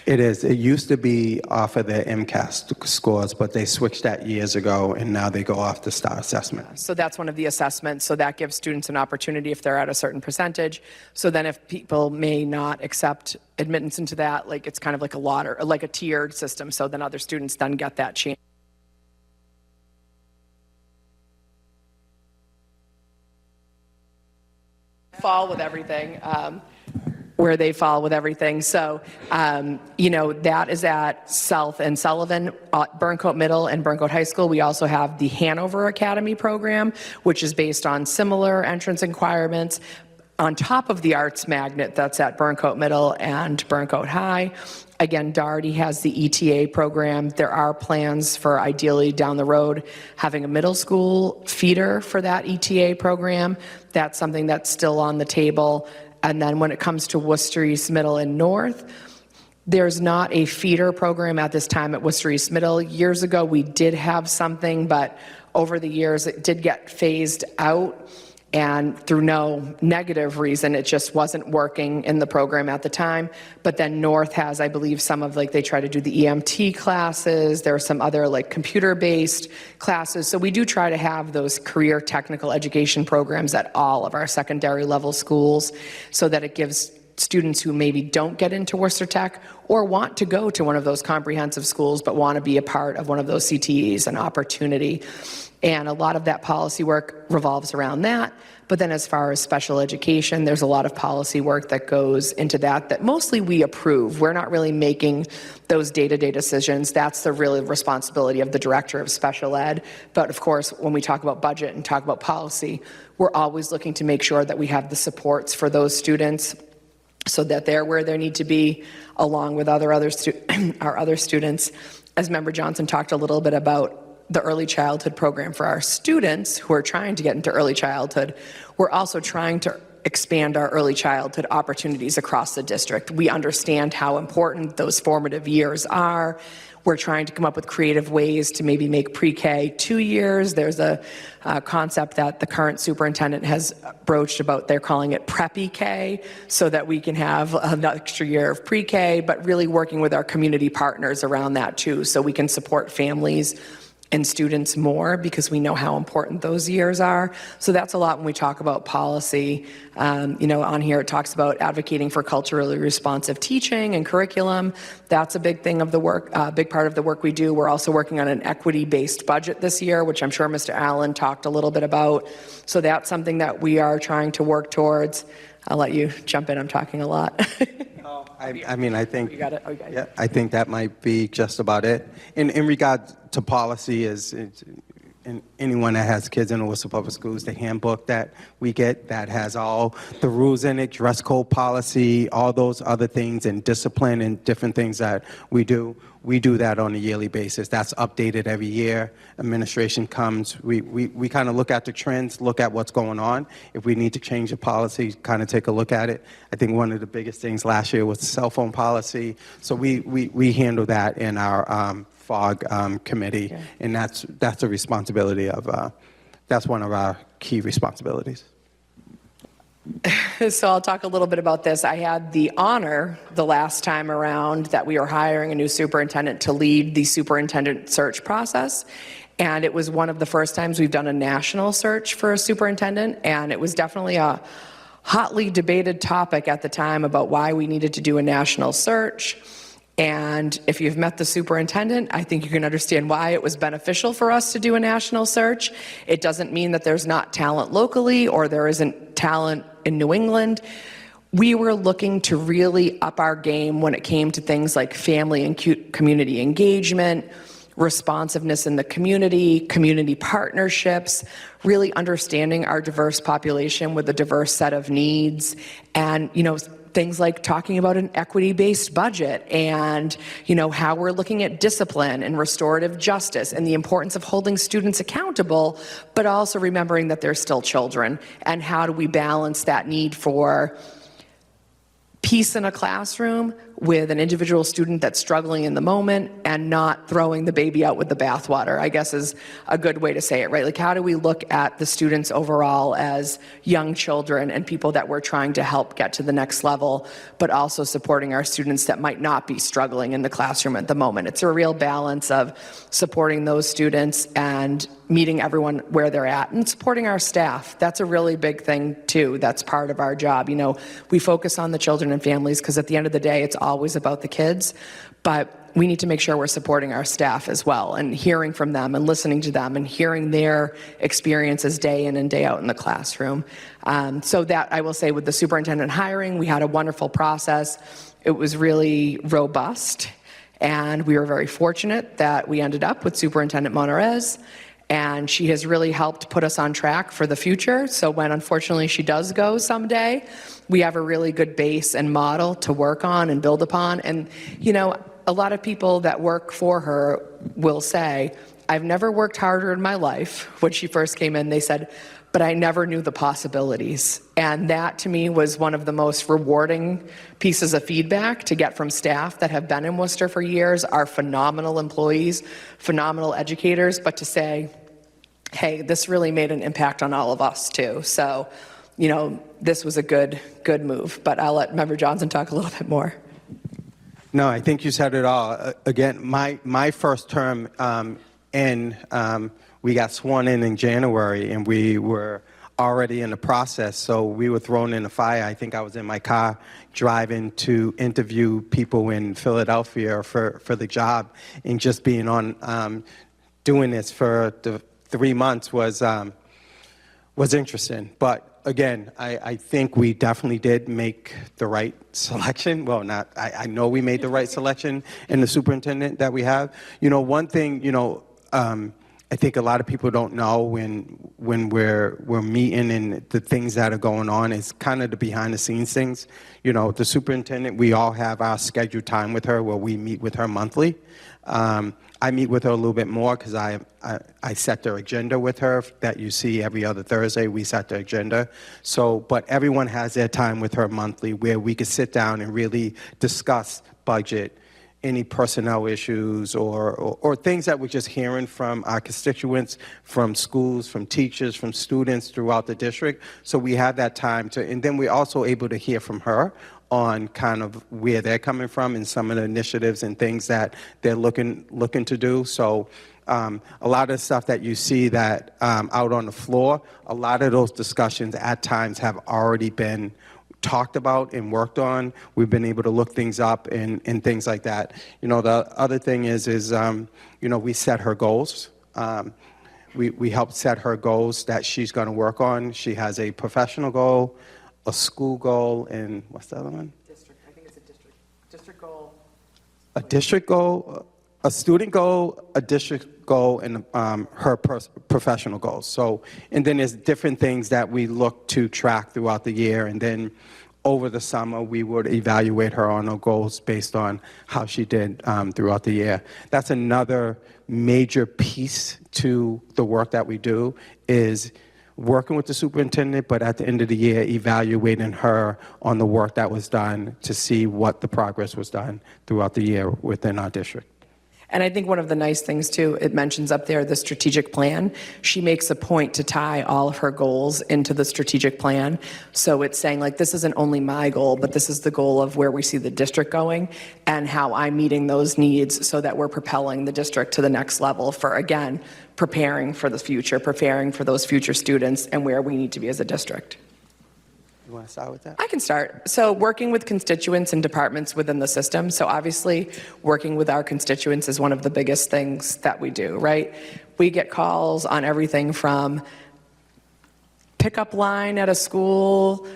It is. It used to be off of their MCAS scores, but they switched that years ago, and now they go off the STAR assessment. So that's one of the assessments. So that gives students an opportunity if they're at a certain percentage. So then if people may not accept admittance into that, like it's kind of like a lot or like a tiered system. So then other students then get that chance. fall with everything. Where they fall with everything. So, that is at South and Sullivan, Burncoat Middle and Burncoat High School. We also have the Hanover Academy program, which is based on similar entrance requirements on top of the Arts Magnet that's at Burncoat Middle and Burncoat High. Again, Doherty has the ETA program. There are plans for ideally down the road having a middle school feeder for that ETA program. That's something that's still on the table. And then when it comes to Worcester East Middle and North, there's not a feeder program at this time at Worcester East Middle. Years ago, we did have something, but over the years, it did get phased out. And through no negative reason, it just wasn't working in the program at the time. But then North has, I believe, some of they try to do the EMT classes. There are some other computer-based classes. So we do try to have those career technical education programs at all of our secondary level schools so that it gives students who maybe don't get into Worcester Tech or want to go to one of those comprehensive schools but want to be a part of one of those CTEs an opportunity. And a lot of that policy work revolves around that. But then as far as special education, there's a lot of policy work that goes into that mostly we approve. We're not really making those day-to-day decisions. That's the real responsibility of the director of special ed. But of course, when we talk about budget and talk about policy, we're always looking to make sure that we have the supports for those students so that they're where they need to be, along with our other students. As Member Johnson talked a little bit about the early childhood program for our students who are trying to get into early childhood, we're also trying to expand our early childhood opportunities across the district. We understand how important those formative years are. We're trying to come up with creative ways to maybe make pre-K 2 years. There's a concept that the current superintendent has broached about, they're calling it Preppy K, so that we can have an extra year of pre-K, but really working with our community partners around that too, so we can support families and students more because we know how important those years are. So that's a lot when we talk about policy. On here it talks about advocating for culturally responsive teaching and curriculum. That's a big thing of the work, big part of the work we do. We're also working on an equity-based budget this year, which I'm sure Mr. Allen talked a little bit about. So that's something that we are trying to work towards. I'll let you jump in. I'm talking a lot. I think, You got it? Okay. yeah, I think that might be just about it. In regard to policy, and anyone that has kids in the Worcester Public Schools, the handbook that we get that has all the rules in it, dress code policy, all those other things, and discipline and different things that we do that on a yearly basis. That's updated every year. Administration comes, we kind of look at the trends, look at what's going on. If we need to change the policy, kind of take a look at it. I think one of the biggest things last year was the cell phone policy. So we handle that in our FOG committee, yeah. And that's a responsibility of, that's one of our key responsibilities. So I'll talk a little bit about this. I had the honor the last time around that we were hiring a new superintendent to lead the superintendent search process. And it was one of the first times we've done a national search for a superintendent. And it was definitely a hotly debated topic at the time about why we needed to do a national search. And if you've met the superintendent, I think you can understand why it was beneficial for us to do a national search. It doesn't mean that there's not talent locally or there isn't talent in New England. We were looking to really up our game when it came to things like family and community engagement, responsiveness in the community partnerships, really understanding our diverse population with a diverse set of needs, and, things like talking about an equity-based budget and, how we're looking at discipline and restorative justice and the importance of holding students accountable, but also remembering that they're still children, and how do we balance that need for peace in a classroom with an individual student that's struggling in the moment and not throwing the baby out with the bathwater, I guess is a good way to say it, right? Like, how do we look at the students overall as young children and people that we're trying to help get to the next level, but also supporting our students that might not be struggling in the classroom at the moment? It's a real balance of supporting those students and meeting everyone where they're at and supporting our staff. That's a really big thing too. That's part of our job. We focus on the children and families because at the end of the day, it's all always about the kids, but we need to make sure we're supporting our staff as well and hearing from them and listening to them and hearing their experiences day in and day out in the classroom. So that, I will say, with the superintendent hiring, we had a wonderful process. It was really robust, and we were very fortunate that we ended up with Superintendent Monarez, and she has really helped put us on track for the future. So when, unfortunately, she does go someday, we have a really good base and model to work on and build upon. And, you know, a lot of people that work for her will say, I've never worked harder in my life. When she first came in, they said, but I never knew the possibilities. And that, to me, was one of the most rewarding pieces of feedback to get from staff that have been in Worcester for years, are phenomenal employees, phenomenal educators, but to say, hey, this really made an impact on all of us too. So, you know, this was a good move. But I'll let Member Johnson talk a little bit more. No, I think you said it all. Again, my first term we got sworn in January, and we were already in the process, so we were thrown in the fire. I think I was in my car driving to interview people in Philadelphia for the job, and just being on doing this for the 3 months was interesting. But again, I think we definitely did make the right selection. Well, I know we made the right selection in the superintendent that we have. You know, one thing, you know, I think a lot of people don't know when we're meeting and the things that are going on is kind of the behind the scenes things. You know, the superintendent, we all have our scheduled time with her where we meet with her monthly. I meet with her a little bit more because I set their agenda with her that you see every other Thursday. We set the agenda. So, but everyone has their time with her monthly where we could sit down and really discuss budget, any personnel issues or things that we're just hearing from our constituents, from schools, from teachers, from students throughout the district. So we have that time to, and then we're also able to hear from her on kind of where they're coming from and some of the initiatives and things that they're looking to do. So a lot of stuff that you see that out on the floor, a lot of those discussions at times have already been talked about and worked on. We've been able to look things up and things like that. You know, the other thing is you know, we set her goals. We helped set her goals that she's going to work on. She has a professional goal, a school goal, and what's the other one? District. I think it's a district goal. A district goal, a student goal, a district goal, and her professional goals. So, and then there's different things that we look to track throughout the year, and then over the summer we would evaluate her on her goals based on how she did throughout the year. That's another major piece to the work that we do, is working with the superintendent, but at the end of the year, evaluating her on the work that was done to see what the progress was done throughout the year within our district. And I think one of the nice things, too, it mentions up there the strategic plan. She makes a point to tie all of her goals into the strategic plan. So it's saying, like, this isn't only my goal, but this is the goal of where we see the district going and how I'm meeting those needs so that we're propelling the district to the next level for, again, preparing for the future, preparing for those future students and where we need to be as a district. You want to start with that? I can start. So working with constituents and departments within the system. So obviously working with our constituents is one of the biggest things that we do, right? We get calls on everything from pickup line at a school,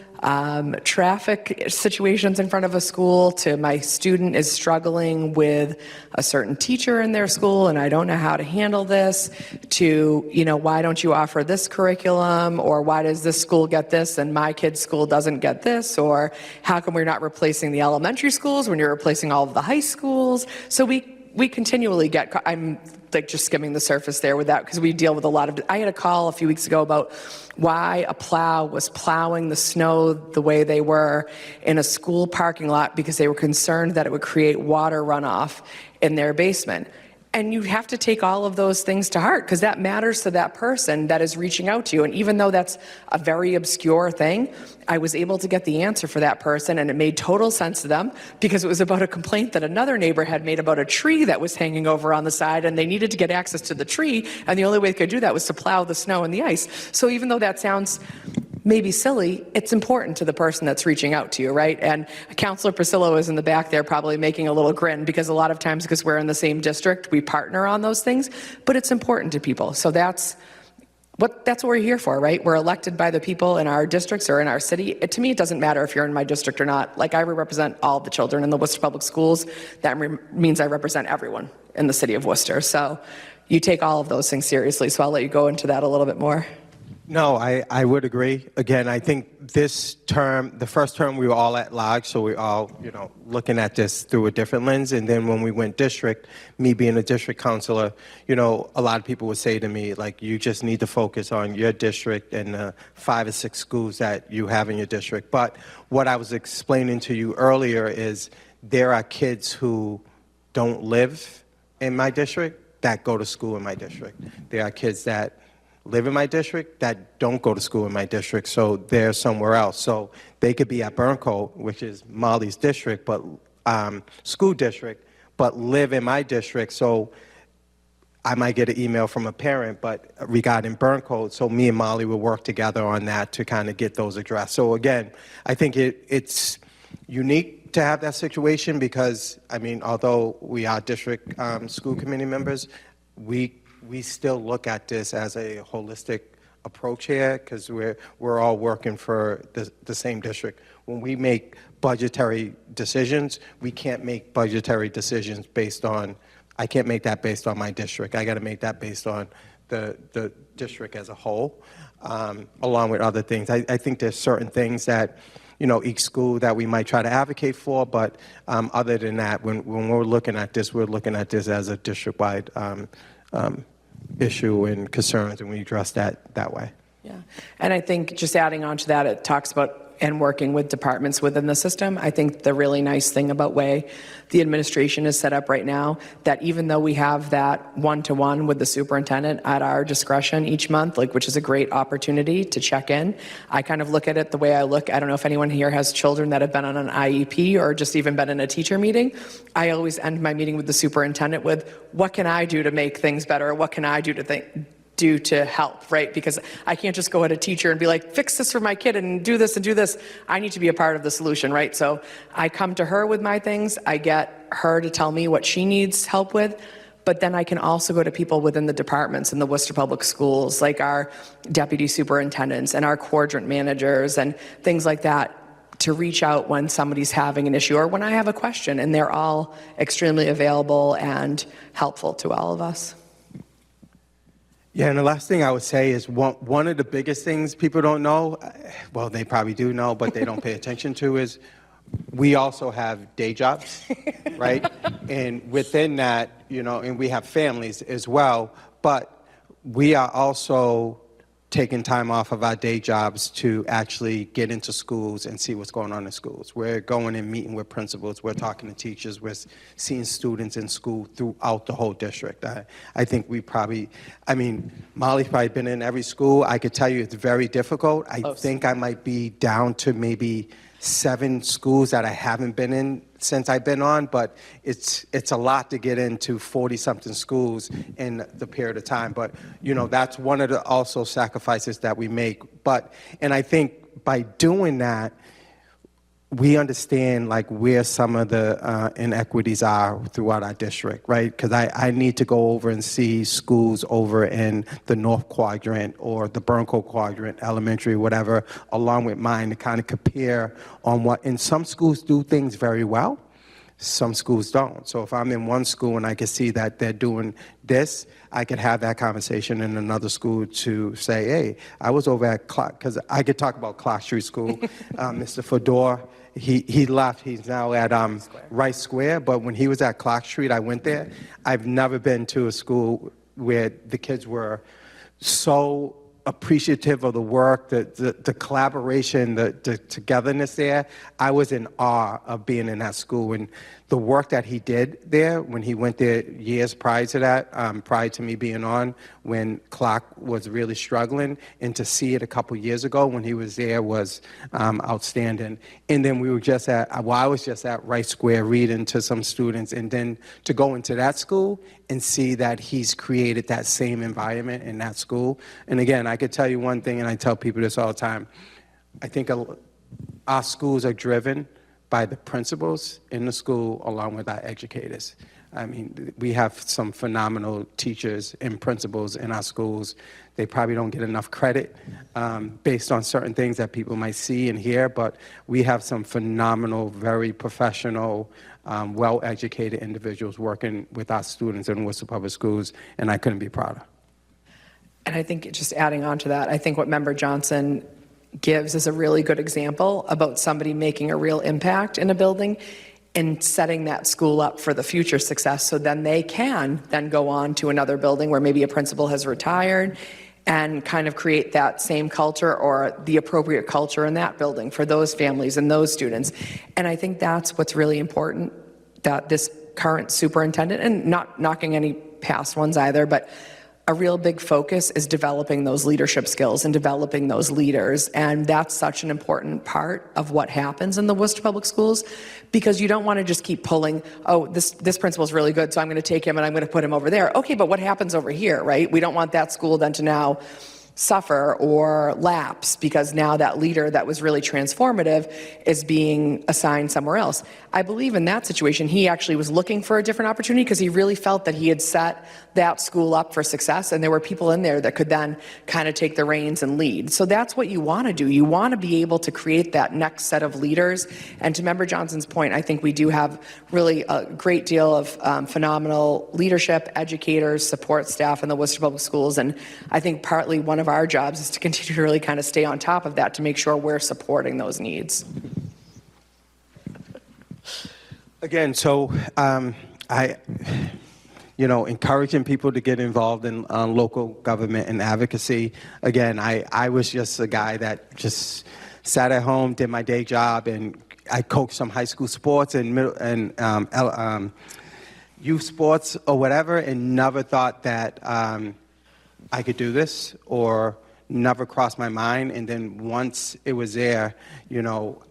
traffic situations in front of a school, to my student is struggling with a certain teacher in their school and I don't know how to handle this, to, you know, why don't you offer this curriculum, or why does this school get this and my kid's school doesn't get this, or how come we're not replacing the elementary schools when you're replacing all of the high schools. So we continually get, I'm like just skimming the surface there with that because we deal with a lot of, I had a call a few weeks ago about why a plow was plowing the snow the way they were in a school parking lot because they were concerned that it would create water runoff in their basement. And you have to take all of those things to heart because that matters to that person that is reaching out to you. And even though that's a very obscure thing, I was able to get the answer for that person, and it made total sense to them because it was about a complaint that another neighbor had made about a tree that was hanging over on the side, and they needed to get access to the tree, and the only way they could do that was to plow the snow and the ice. So even though that sounds maybe silly, it's important to the person that's reaching out to you, right? And Counselor Priscilla is in the back there probably making a little grin, because a lot of times, because we're in the same district, we partner on those things, but it's important to people. So that's what we're here for, right? We're elected by the people in our districts or in our city. To me, it doesn't matter if you're in my district or not. Like, I represent all the children in the Worcester Public Schools. That means I represent everyone in the city of Worcester. So you take all of those things seriously. So I'll let you go into that a little bit more. No, I would agree. Again, I think this term, the first term, we were all at large, so we all, looking at this through a different lens. And then when we went district, me being a district counselor, a lot of people would say to me, like, you just need to focus on your district and the 5 or 6 schools that you have in your district. But what I was explaining to you earlier is there are kids who don't live in my district that go to school in my district. There are kids that live in my district that don't go to school in my district, so they're somewhere else. So they could be at Burncoat, which is Molly's district, but school district, but live in my district. So I might get an email from a parent, but regarding Burncoat, so me and Molly will work together on that to kind of get those addressed. So again, I think it's unique to have that situation because, although we are district school committee members, we still look at this as a holistic approach here because we're all working for the same district. When we make budgetary decisions, we can't make budgetary decisions I can't make that based on my district. I got to make that based on the district as a whole, along with other things. I think there's certain things that each school that we might try to advocate for, but other than that, when we're looking at this, we're looking at this as a district-wide issue and concerns, and we address that way. Yeah, and I think just adding on to that, it talks about and working with departments within the system. I think the really nice thing about way the administration is set up right now, that even though we have that one-to-one with the superintendent at our discretion each month, which is a great opportunity to check in, I kind of look at it the way I don't know if anyone here has children that have been on an IEP or just even been in a teacher meeting. I always end my meeting with the superintendent with, what can I do to make things better? What can I do to help, right? Because I can't just go at a teacher and be like, fix this for my kid and do this and do this. I need to be a part of the solution, right? So I come to her with my things. I get her to tell me what she needs help with. But then I can also go to people within the departments in the Worcester Public Schools, like our deputy superintendents and our quadrant managers and things like that, to reach out when somebody's having an issue or when I have a question. And they're all extremely available and helpful to all of us. Yeah, and the last thing I would say is one of the biggest things people don't know, well, they probably do know, but they don't pay attention to, is we also have day jobs, right? And within that, and we have families as well, but we are also taking time off of our day jobs to actually get into schools and see what's going on in schools. We're going and meeting with principals, we're talking to teachers, we're seeing students in school throughout the whole district. I think Molly's probably been in every school. I could tell you it's very difficult. I think I might be down to maybe 7 schools that I haven't been in since I've been on, but it's a lot to get into 40-something schools in the period of time. But, that's one of the also sacrifices that we make. And I think by doing that, we understand where some of the inequities are throughout our district, right? Because I need to go over and see schools over in the North Quadrant or the Burncoat Quadrant, elementary, whatever, along with mine to kind of compare on and some schools do things very well, some schools don't. So if I'm in one school and I can see that they're doing this, I could have that conversation in another school to say, hey, I was over at Clark, because I could talk about Clark Street School. Mr. Fedor, he left. He's now at Rice Square. But when he was at Clark Street, I went there. I've never been to a school where the kids were so appreciative of the work, the collaboration, the togetherness there. I was in awe of being in that school. And the work that he did there when he went there years prior to that, prior to me being on, when Clark was really struggling, and to see it a couple years ago when he was there was outstanding. And then I was just at Rice Square reading to some students, and then to go into that school and see that he's created that same environment in that school. And again, I could tell you one thing, and I tell people this all the time. I think our schools are driven by the principals in the school along with our educators. I mean, we have some phenomenal teachers and principals in our schools. They probably don't get enough credit based on certain things that people might see and hear, but we have some phenomenal, very professional, well-educated individuals working with our students in Worcester Public Schools, and I couldn't be prouder. And I think just adding on to that, I think what Member Johnson gives is a really good example about somebody making a real impact in a building and setting that school up for the future success, so then they can then go on to another building where maybe a principal has retired and kind of create that same culture or the appropriate culture in that building for those families and those students. And I think that's what's really important, that this current superintendent, and not knocking any past ones either, but a real big focus is developing those leadership skills and developing those leaders. And that's such an important part of what happens in the Worcester Public Schools, because you don't want to just keep pulling, oh, this principal is really good, so I'm going to take him and I'm going to put him over there. Okay, but what happens over here, right? We don't want that school then to now suffer or lapse because now that leader that was really transformative is being assigned somewhere else. I believe in that situation, he actually was looking for a different opportunity because he really felt that he had set that school up for success, and there were people in there that could then kind of take the reins and lead. So that's what you want to do. You want to be able to create that next set of leaders. And to Member Johnson's point, I think we do have really a great deal of phenomenal leadership, educators, support staff in the Worcester Public Schools. And I think partly one of our jobs is to continue to really kind of stay on top of that to make sure we're supporting those needs. Again, so encouraging people to get involved in local government and advocacy. Again, I was just a guy that just sat at home, did my day job, and I coached some high school sports and youth sports or whatever, and never thought that I could do this, or never crossed my mind. And then once it was there,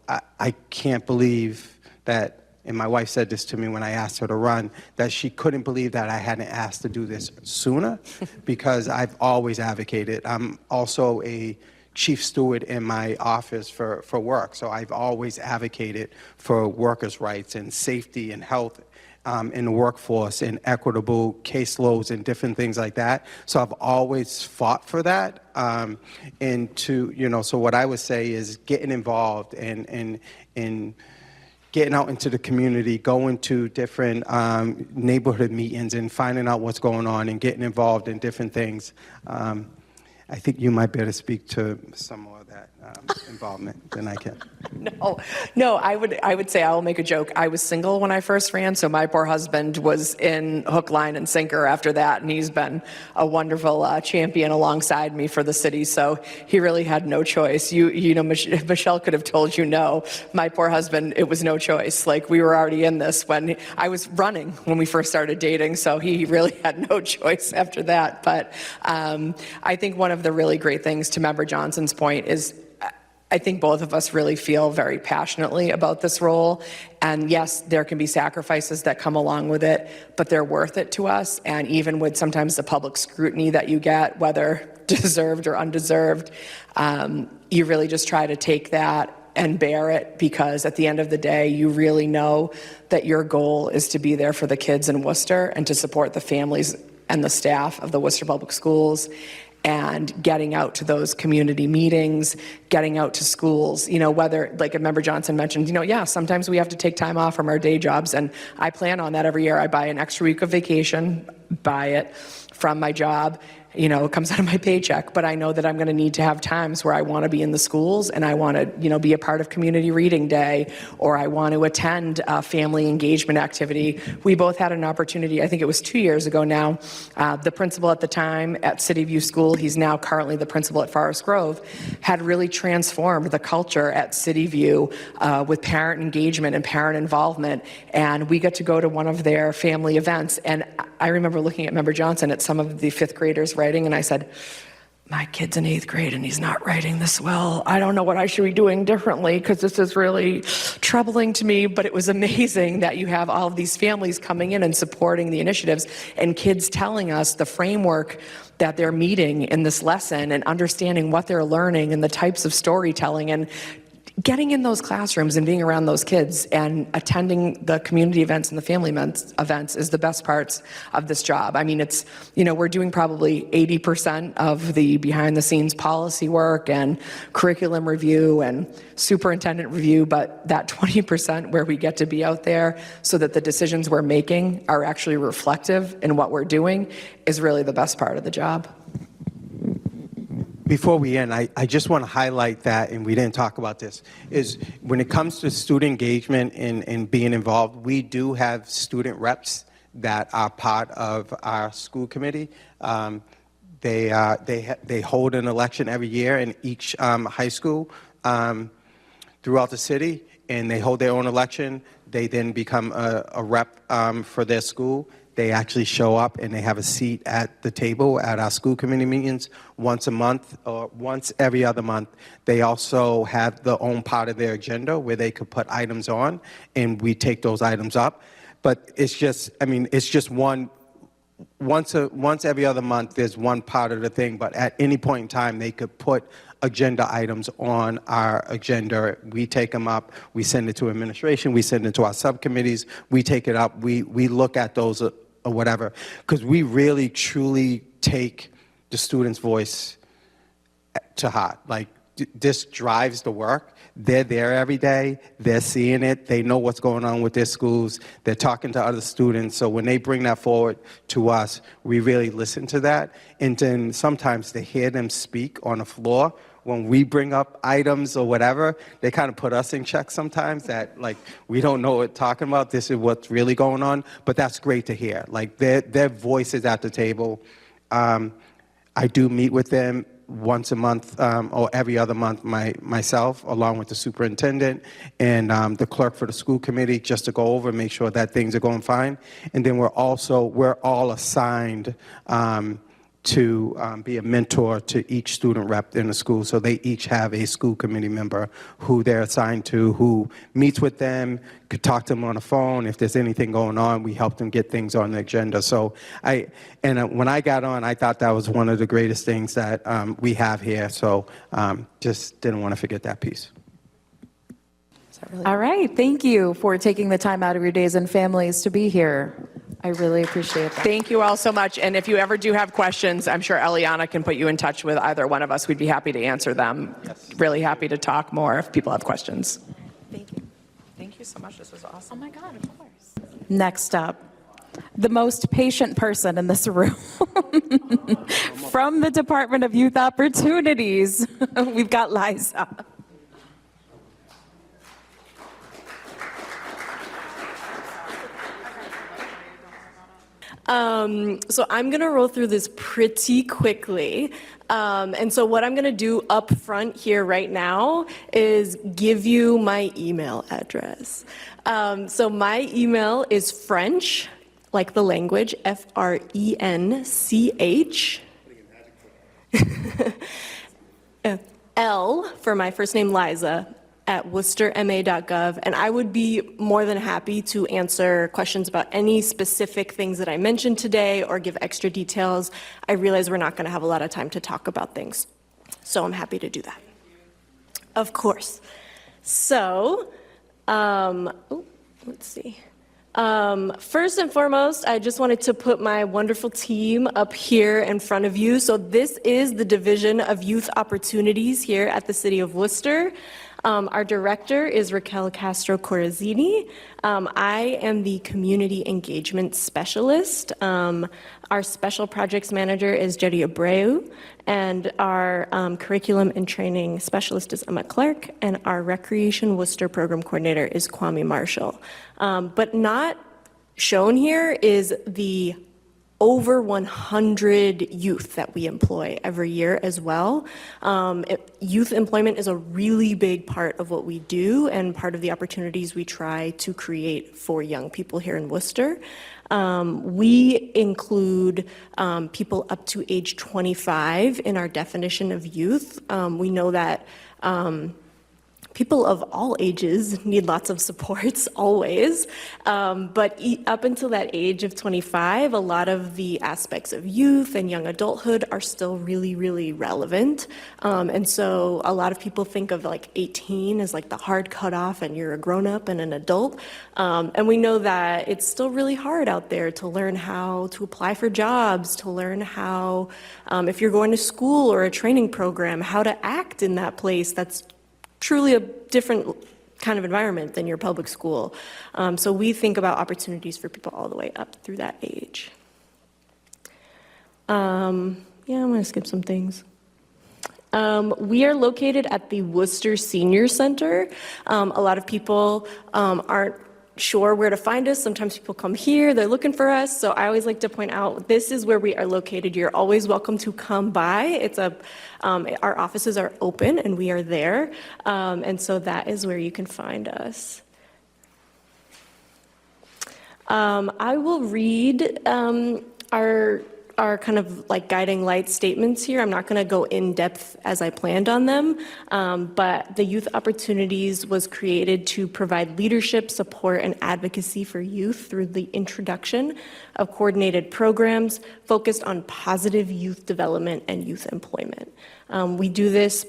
I can't believe that, and my wife said this to me when I asked her to run, that she couldn't believe that I hadn't asked to do this sooner, because I've always advocated. I'm also a chief steward in my office for work, so I've always advocated for workers' rights and safety and health in the workforce and equitable caseloads and different things like that. So I've always fought for that. So what I would say is getting involved and getting out into the community, going to different neighborhood meetings and finding out what's going on and getting involved in different things. I think you might better speak to some more of that involvement than I can. No, I would say, I will make a joke. I was single when I first ran, so my poor husband was in hook, line, and sinker after that, and he's been a wonderful champion alongside me for the city, so he really had no choice. Michelle could have told you no. My poor husband, it was no choice. Like, we were already in this when I was running when we first started dating, so he really had no choice after that. But I think one of the really great things, to Member Johnson's point, is I think both of us really feel very passionately about this role. And yes, there can be sacrifices that come along with it, but they're worth it to us. And even with sometimes the public scrutiny that you get, whether deserved or undeserved, you really just try to take that and bear it, because at the end of the day, you really know that your goal is to be there for the kids in Worcester and to support the families and the staff of the Worcester Public Schools, and getting out to those community meetings, getting out to schools, whether, like Member Johnson mentioned, sometimes we have to take time off from our day jobs, and I plan on that every year. I buy an extra week of vacation, buy it from my job. It comes out of my paycheck, but I know that I'm going to need to have times where I want to be in the schools and I want to, be a part of community reading day, or I want to attend a family engagement activity. We both had an opportunity, I think it was 2 years ago now. The principal at the time at City View School, he's now currently the principal at Forest Grove, had really transformed the culture at City View with parent engagement and parent involvement. And we got to go to one of their family events. And I remember looking at Member Johnson at some of the fifth graders writing, and I said, my kid's in 8th grade and he's not writing this well. I don't know what I should be doing differently because this is really troubling to me. But it was amazing that you have all of these families coming in and supporting the initiatives and kids telling us the framework that they're meeting in this lesson and understanding what they're learning and the types of storytelling and getting in those classrooms and being around those kids and attending the community events and the family events is the best parts of this job. I mean, it's, we're doing probably 80% of the behind the scenes policy work and curriculum review and superintendent review, but that 20% where we get to be out there so that the decisions we're making are actually reflective in what we're doing is really the best part of the job. Before we end, I just want to highlight that, and we didn't talk about this, is when it comes to student engagement and being involved, we do have student reps that are part of our school committee. They hold an election every year in each high school throughout the city, and they hold their own election. They then become a rep for their school. They actually show up and they have a seat at the table at our school committee meetings once a month or once every other month. They also have their own part of their agenda where they could put items on, and we take those items up. But it's just, it's just once every other month, there's one part of the thing, but at any point in time, they could put agenda items on our agenda. We take them up, we send it to administration, we send it to our subcommittees, we take it up, we look at those or whatever, because we really truly take the student's voice to heart. Like, this drives the work. They're there every day, they're seeing it, they know what's going on with their schools, they're talking to other students, so when they bring that forward to us, we really listen to that. And then sometimes to hear them speak on the floor, when we bring up items or whatever, they kind of put us in check sometimes that, like, we don't know what we're talking about, this is what's really going on, but that's great to hear. Like, their voice is at the table. I do meet with them once a month or every other month myself, along with the superintendent and the clerk for the school committee, just to go over and make sure that things are going fine. And then we're all assigned to be a mentor to each student rep in the school. So they each have a school committee member who they're assigned to, who meets with them, could talk to them on the phone. If there's anything going on, we help them get things on the agenda. So when I got on, I thought that was one of the greatest things that we have here. So just didn't want to forget that piece. All right, thank you for taking the time out of your days and families to be here. I really appreciate that. Thank you all so much. And if you ever do have questions, I'm sure Eliana can put you in touch with either one of us. We'd be happy to answer them. Yes. Really happy to talk more if people have questions. Thank you. Thank you so much. This was awesome. Oh my God, of course. Next up, the most patient person in this room. From the Department of Youth Opportunities, we've got Liza. So I'm going to roll through this pretty quickly. And so what I'm going to do up front here right now is give you my email address. So my email is French, like the language, French. L for my first name, Liza, at worcesterma.gov, and I would be more than happy to answer questions about any specific things that I mentioned today or give extra details. I realize we're not going to have a lot of time to talk about things, so I'm happy to do that. Of course. So, let's see. First and foremost, I just wanted to put my wonderful team up here in front of you. So this is the Division of Youth Opportunities here at the City of Worcester. Our director is Raquel Castro Corazzini. I am the Community Engagement Specialist. Our Special Projects Manager is Jerry Abreu, and our Curriculum and Training Specialist is Emma Clark, and our Recreation Worcester Program Coordinator is Kwame Marshall. But not shown here is the over 100 youth that we employ every year as well. Youth employment is a really big part of what we do and part of the opportunities we try to create for young people here in Worcester. We include people up to age 25 in our definition of youth. We know that people of all ages need lots of supports always, but up until that age of 25, a lot of the aspects of youth and young adulthood are still really, really relevant. And so a lot of people think of like 18 as like the hard cutoff and you're a grown-up and an adult. And we know that it's still really hard out there to learn how to apply for jobs, to learn how, if you're going to school or a training program, how to act in that place that's truly a different kind of environment than your public school. So we think about opportunities for people all the way up through that age. Yeah, I'm gonna skip some things. We are located at the Worcester Senior Center. A lot of people aren't sure where to find us. Sometimes people come here, they're looking for us. So I always like to point out, this is where we are located. You're always welcome to come by. Our offices are open and we are there. And so that is where you can find us. I will read our kind of like guiding light statements here. I'm not going to go in depth as I planned on them, but the Youth Opportunities was created to provide leadership, support, and advocacy for youth through the introduction of coordinated programs focused on positive youth development and youth employment. We do this,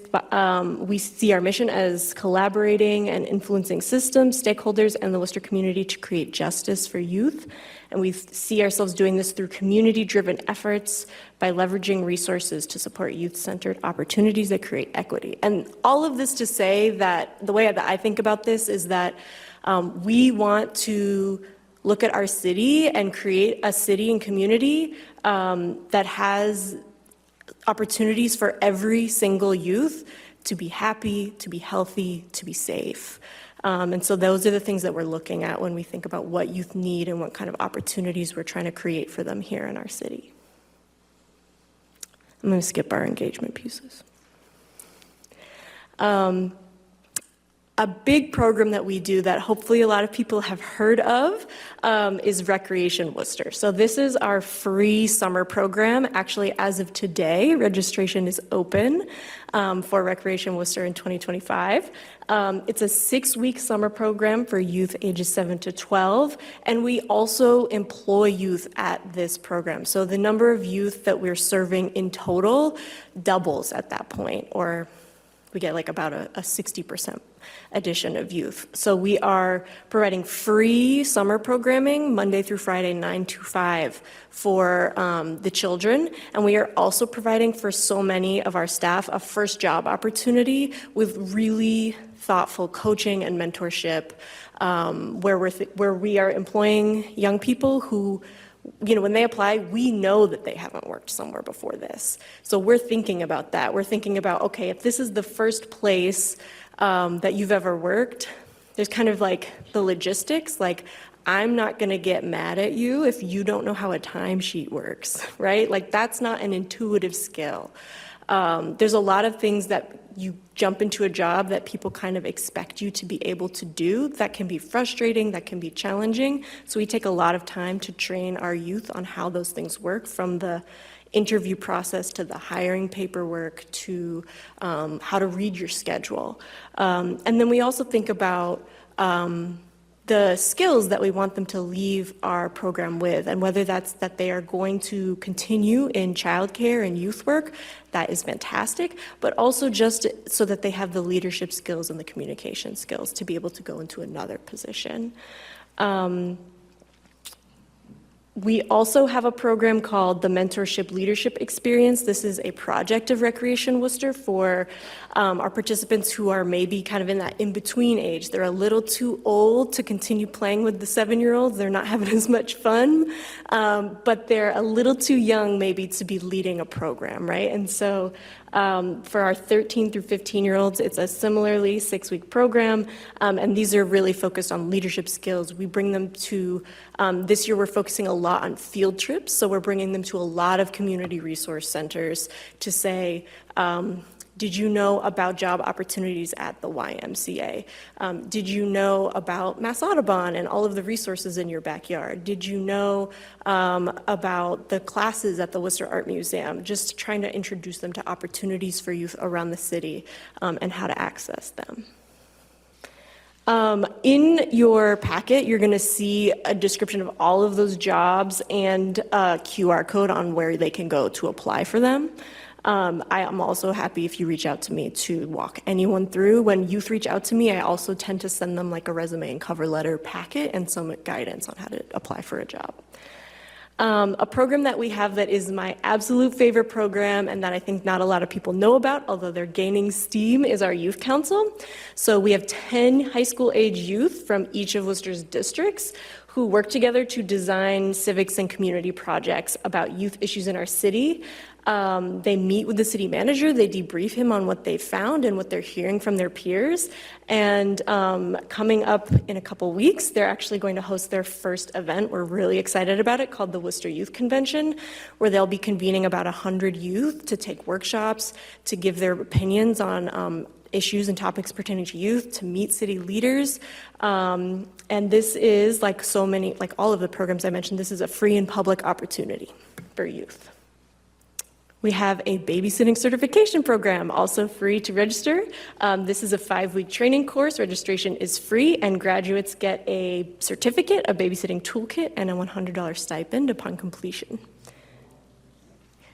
we see our mission as collaborating and influencing systems, stakeholders, and the Worcester community to create justice for youth. And we see ourselves doing this through community-driven efforts by leveraging resources to support youth-centered opportunities that create equity. And all of this to say that the way that I think about this is that we want to look at our city and create a city and community that has opportunities for every single youth to be happy, to be healthy, to be safe. And so those are the things that we're looking at when we think about what youth need and what kind of opportunities we're trying to create for them here in our city. I'm going to skip our engagement pieces. A big program that we do that hopefully a lot of people have heard of is Recreation Worcester. So this is our free summer program. Actually, as of today, registration is open for Recreation Worcester in 2025. It's a 6-week summer program for youth ages 7 to 12, and we also employ youth at this program. So the number of youth that we're serving in total doubles at that point, or we get like about a 60% addition of youth. So we are providing free summer programming Monday through Friday, 9 to 5 for the children. And we are also providing for so many of our staff a first job opportunity with really thoughtful coaching and mentorship where we are employing young people who, you know, when they apply, we know that they haven't worked somewhere before this. So we're thinking about that. We're thinking about, okay, if this is the first place that you've ever worked, there's kind of like the logistics, like I'm not gonna get mad at you if you don't know how a timesheet works, right? Like that's not an intuitive skill. There's a lot of things that you jump into a job that people kind of expect you to be able to do that can be frustrating, that can be challenging. So we take a lot of time to train our youth on how those things work, from the interview process to the hiring paperwork to how to read your schedule. And then we also think about the skills that we want them to leave our program with, and whether that's that they are going to continue in childcare and youth work, that is fantastic, but also just so that they have the leadership skills and the communication skills to be able to go into another position. We also have a program called the Mentorship Leadership Experience. This is a project of Recreation Worcester for our participants who are maybe kind of in that in-between age. They're a little too old to continue playing with the 7-year-olds. They're not having as much fun, but they're a little too young maybe to be leading a program, right? And so for our 13 through 15-year-olds, it's a similarly 6-week program, and these are really focused on leadership skills. We bring them to, this year we're focusing a lot on field trips, so we're bringing them to a lot of community resource centers to say, did you know about job opportunities at the YMCA? Did you know about Mass Audubon and all of the resources in your backyard? Did you know about the classes at the Worcester Art Museum? Just trying to introduce them to opportunities for youth around the city and how to access them. In your packet, you're going to see a description of all of those jobs and a QR code on where they can go to apply for them. I am also happy if you reach out to me to walk anyone through. When youth reach out to me, I also tend to send them like a resume and cover letter packet and some guidance on how to apply for a job. A program that we have that is my absolute favorite program and that I think not a lot of people know about, although they're gaining steam, is our Youth Council. So we have 10 high school age youth from each of Worcester's districts who work together to design civics and community projects about youth issues in our city. They meet with the city manager, they debrief him on what they found and what they're hearing from their peers. And coming up in a couple weeks, they're actually going to host their first event. We're really excited about it, called the Worcester Youth Convention, where they'll be convening about 100 youth to take workshops, to give their opinions on issues and topics pertaining to youth, to meet city leaders. And this is, like so many, like all of the programs I mentioned, this is a free and public opportunity for youth. We have a babysitting certification program, also free to register. This is a 5-week training course. Registration is free, and graduates get a certificate, a babysitting toolkit, and a $100 stipend upon completion.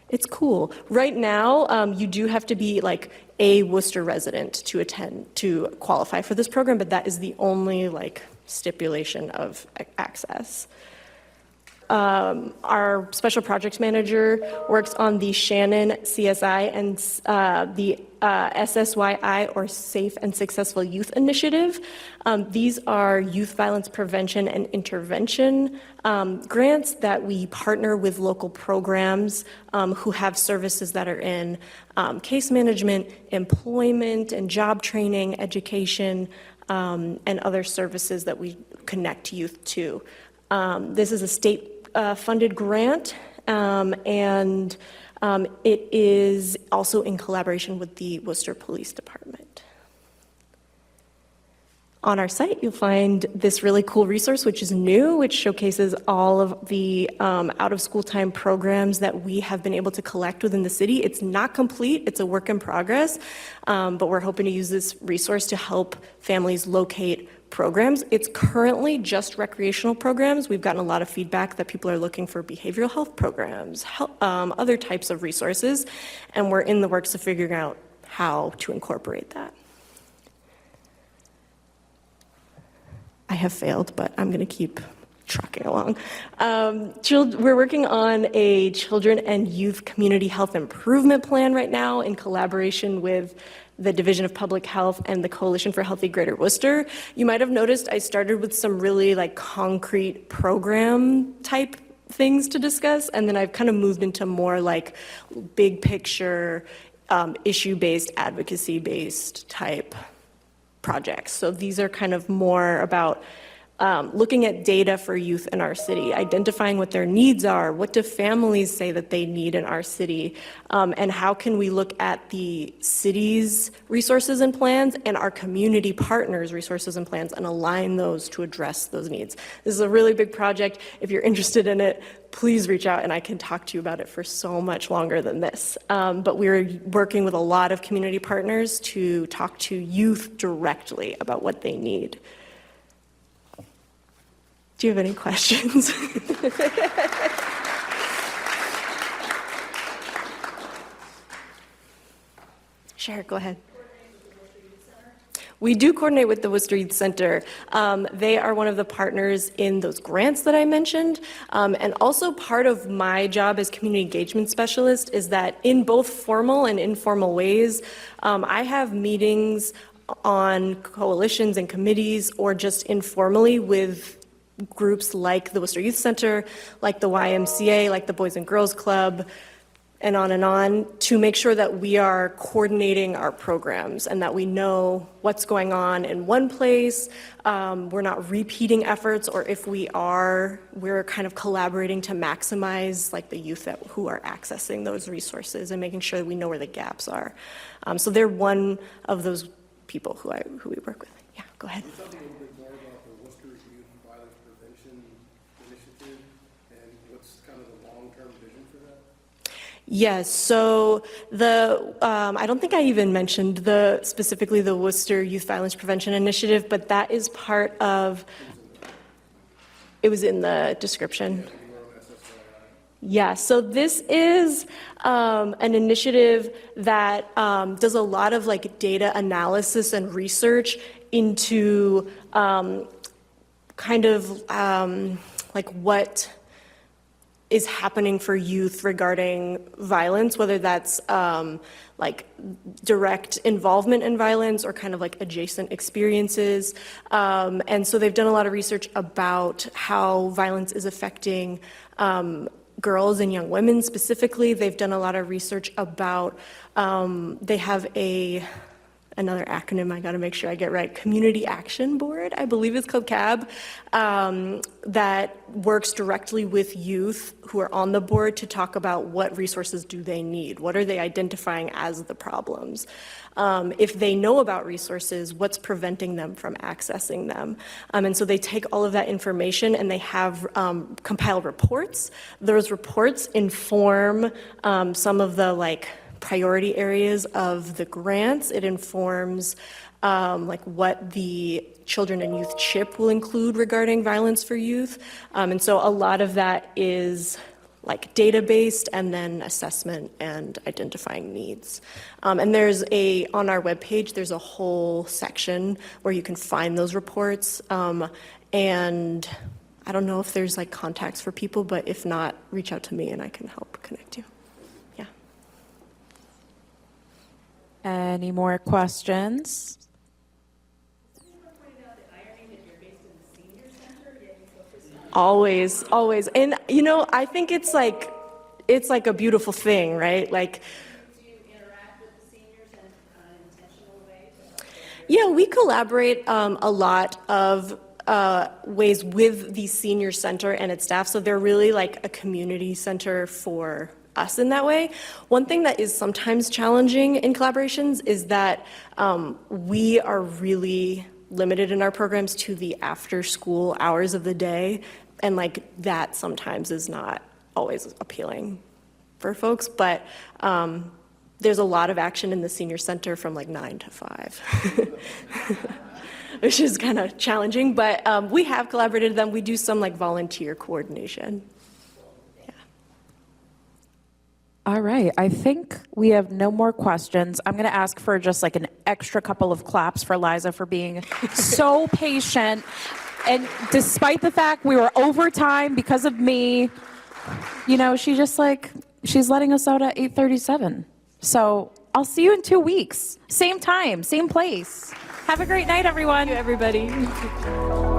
It's cool. Right now, you do have to be like a Worcester resident to qualify for this program, but that is the only like stipulation of access. Our special projects manager works on the Shannon CSI and the SSYI, or Safe and Successful Youth Initiative. These are youth violence prevention and intervention grants that we partner with local programs who have services that are in case management, employment and job training, education, and other services that we connect youth to. This is a state funded grant, and it is also in collaboration with the Worcester Police Department. On our site, you'll find this really cool resource, which is new, which showcases all of the out-of-school time programs that we have been able to collect within the city. It's not complete, it's a work in progress, but we're hoping to use this resource to help families locate programs. It's currently just recreational programs. We've gotten a lot of feedback that people are looking for behavioral health programs, other types of resources, and we're in the works of figuring out how to incorporate that. I have failed, but I'm going to keep trucking along. We're working on a children and youth community health improvement plan right now in collaboration with the Division of Public Health and the Coalition for Healthy Greater Worcester. You might have noticed I started with some really like concrete program type things to discuss, and then I've kind of moved into more like big picture, issue-based, advocacy-based type projects. So these are kind of more about looking at data for youth in our city, identifying what their needs are, what do families say that they need in our city, and how can we look at the city's resources and plans and our community partners' resources and plans and align those to address those needs. This is a really big project. If you're interested in it, please reach out and I can talk to you about it for so much longer than this. But we're working with a lot of community partners to talk to youth directly about what they need. Do you have any questions? Sure, go ahead. We do coordinate with the Worcester Youth Center. They are one of the partners in those grants that I mentioned. And also part of my job as community engagement specialist is that in both formal and informal ways, I have meetings on coalitions and committees or just informally with groups like the Worcester Youth Center, like the YMCA, like the Boys and Girls Club, and on, to make sure that we are coordinating our programs and that we know what's going on in one place. We're not repeating efforts, or if we are, we're kind of collaborating to maximize like the youth who are accessing those resources and making sure that we know where the gaps are. So they're one of those people who we work with. Yeah, go ahead. Can you tell me a little bit more about the Worcester Youth Violence Prevention Initiative and what's kind of the long-term vision for that? Yes, so I don't think I even mentioned specifically the Worcester Youth Violence Prevention Initiative, but that is part of, it was in the description. Yeah, so this is an initiative that does a lot of like data analysis and research into kind of like what is happening for youth regarding violence, whether that's like direct involvement in violence or kind of like adjacent experiences. And so they've done a lot of research about how violence is affecting girls and young women specifically. They've done a lot of research about, they have another acronym I gotta make sure I get right, Community Action Board, I believe it's called CAB, that works directly with youth who are on the board to talk about what resources do they need, what are they identifying as the problems. If they know about resources, what's preventing them from accessing them? And so they take all of that information and they have compiled reports. Those reports inform some of the like priority areas of the grants. It informs like what the children and youth chip will include regarding violence for youth. And so a lot of that is like data-based and then assessment and identifying needs. And on our webpage, there's a whole section where you can find those reports. And I don't know if there's like contacts for people, but if not, reach out to me and I can help connect you. Yeah. Any more questions? Always, always. And, you know, I think it's like a beautiful thing, right? Like, yeah, we collaborate a lot of ways with the senior center and its staff. So they're really like a community center for us in that way. One thing that is sometimes challenging in collaborations is that we are really limited in our programs to the after school hours of the day. And like that sometimes is not always appealing for folks, but there's a lot of action in the senior center from like 9 to 5, which is kind of challenging, but we have collaborated with them. We do some like volunteer coordination. Yeah. All right, I think we have no more questions. I'm gonna ask for just like an extra couple of claps for Liza for being so patient. And despite the fact we were over time because of me, you know, she's letting us out at 8:37. So I'll see you in 2 weeks. Same time, same place. Have a great night, everyone. Thank you, everybody.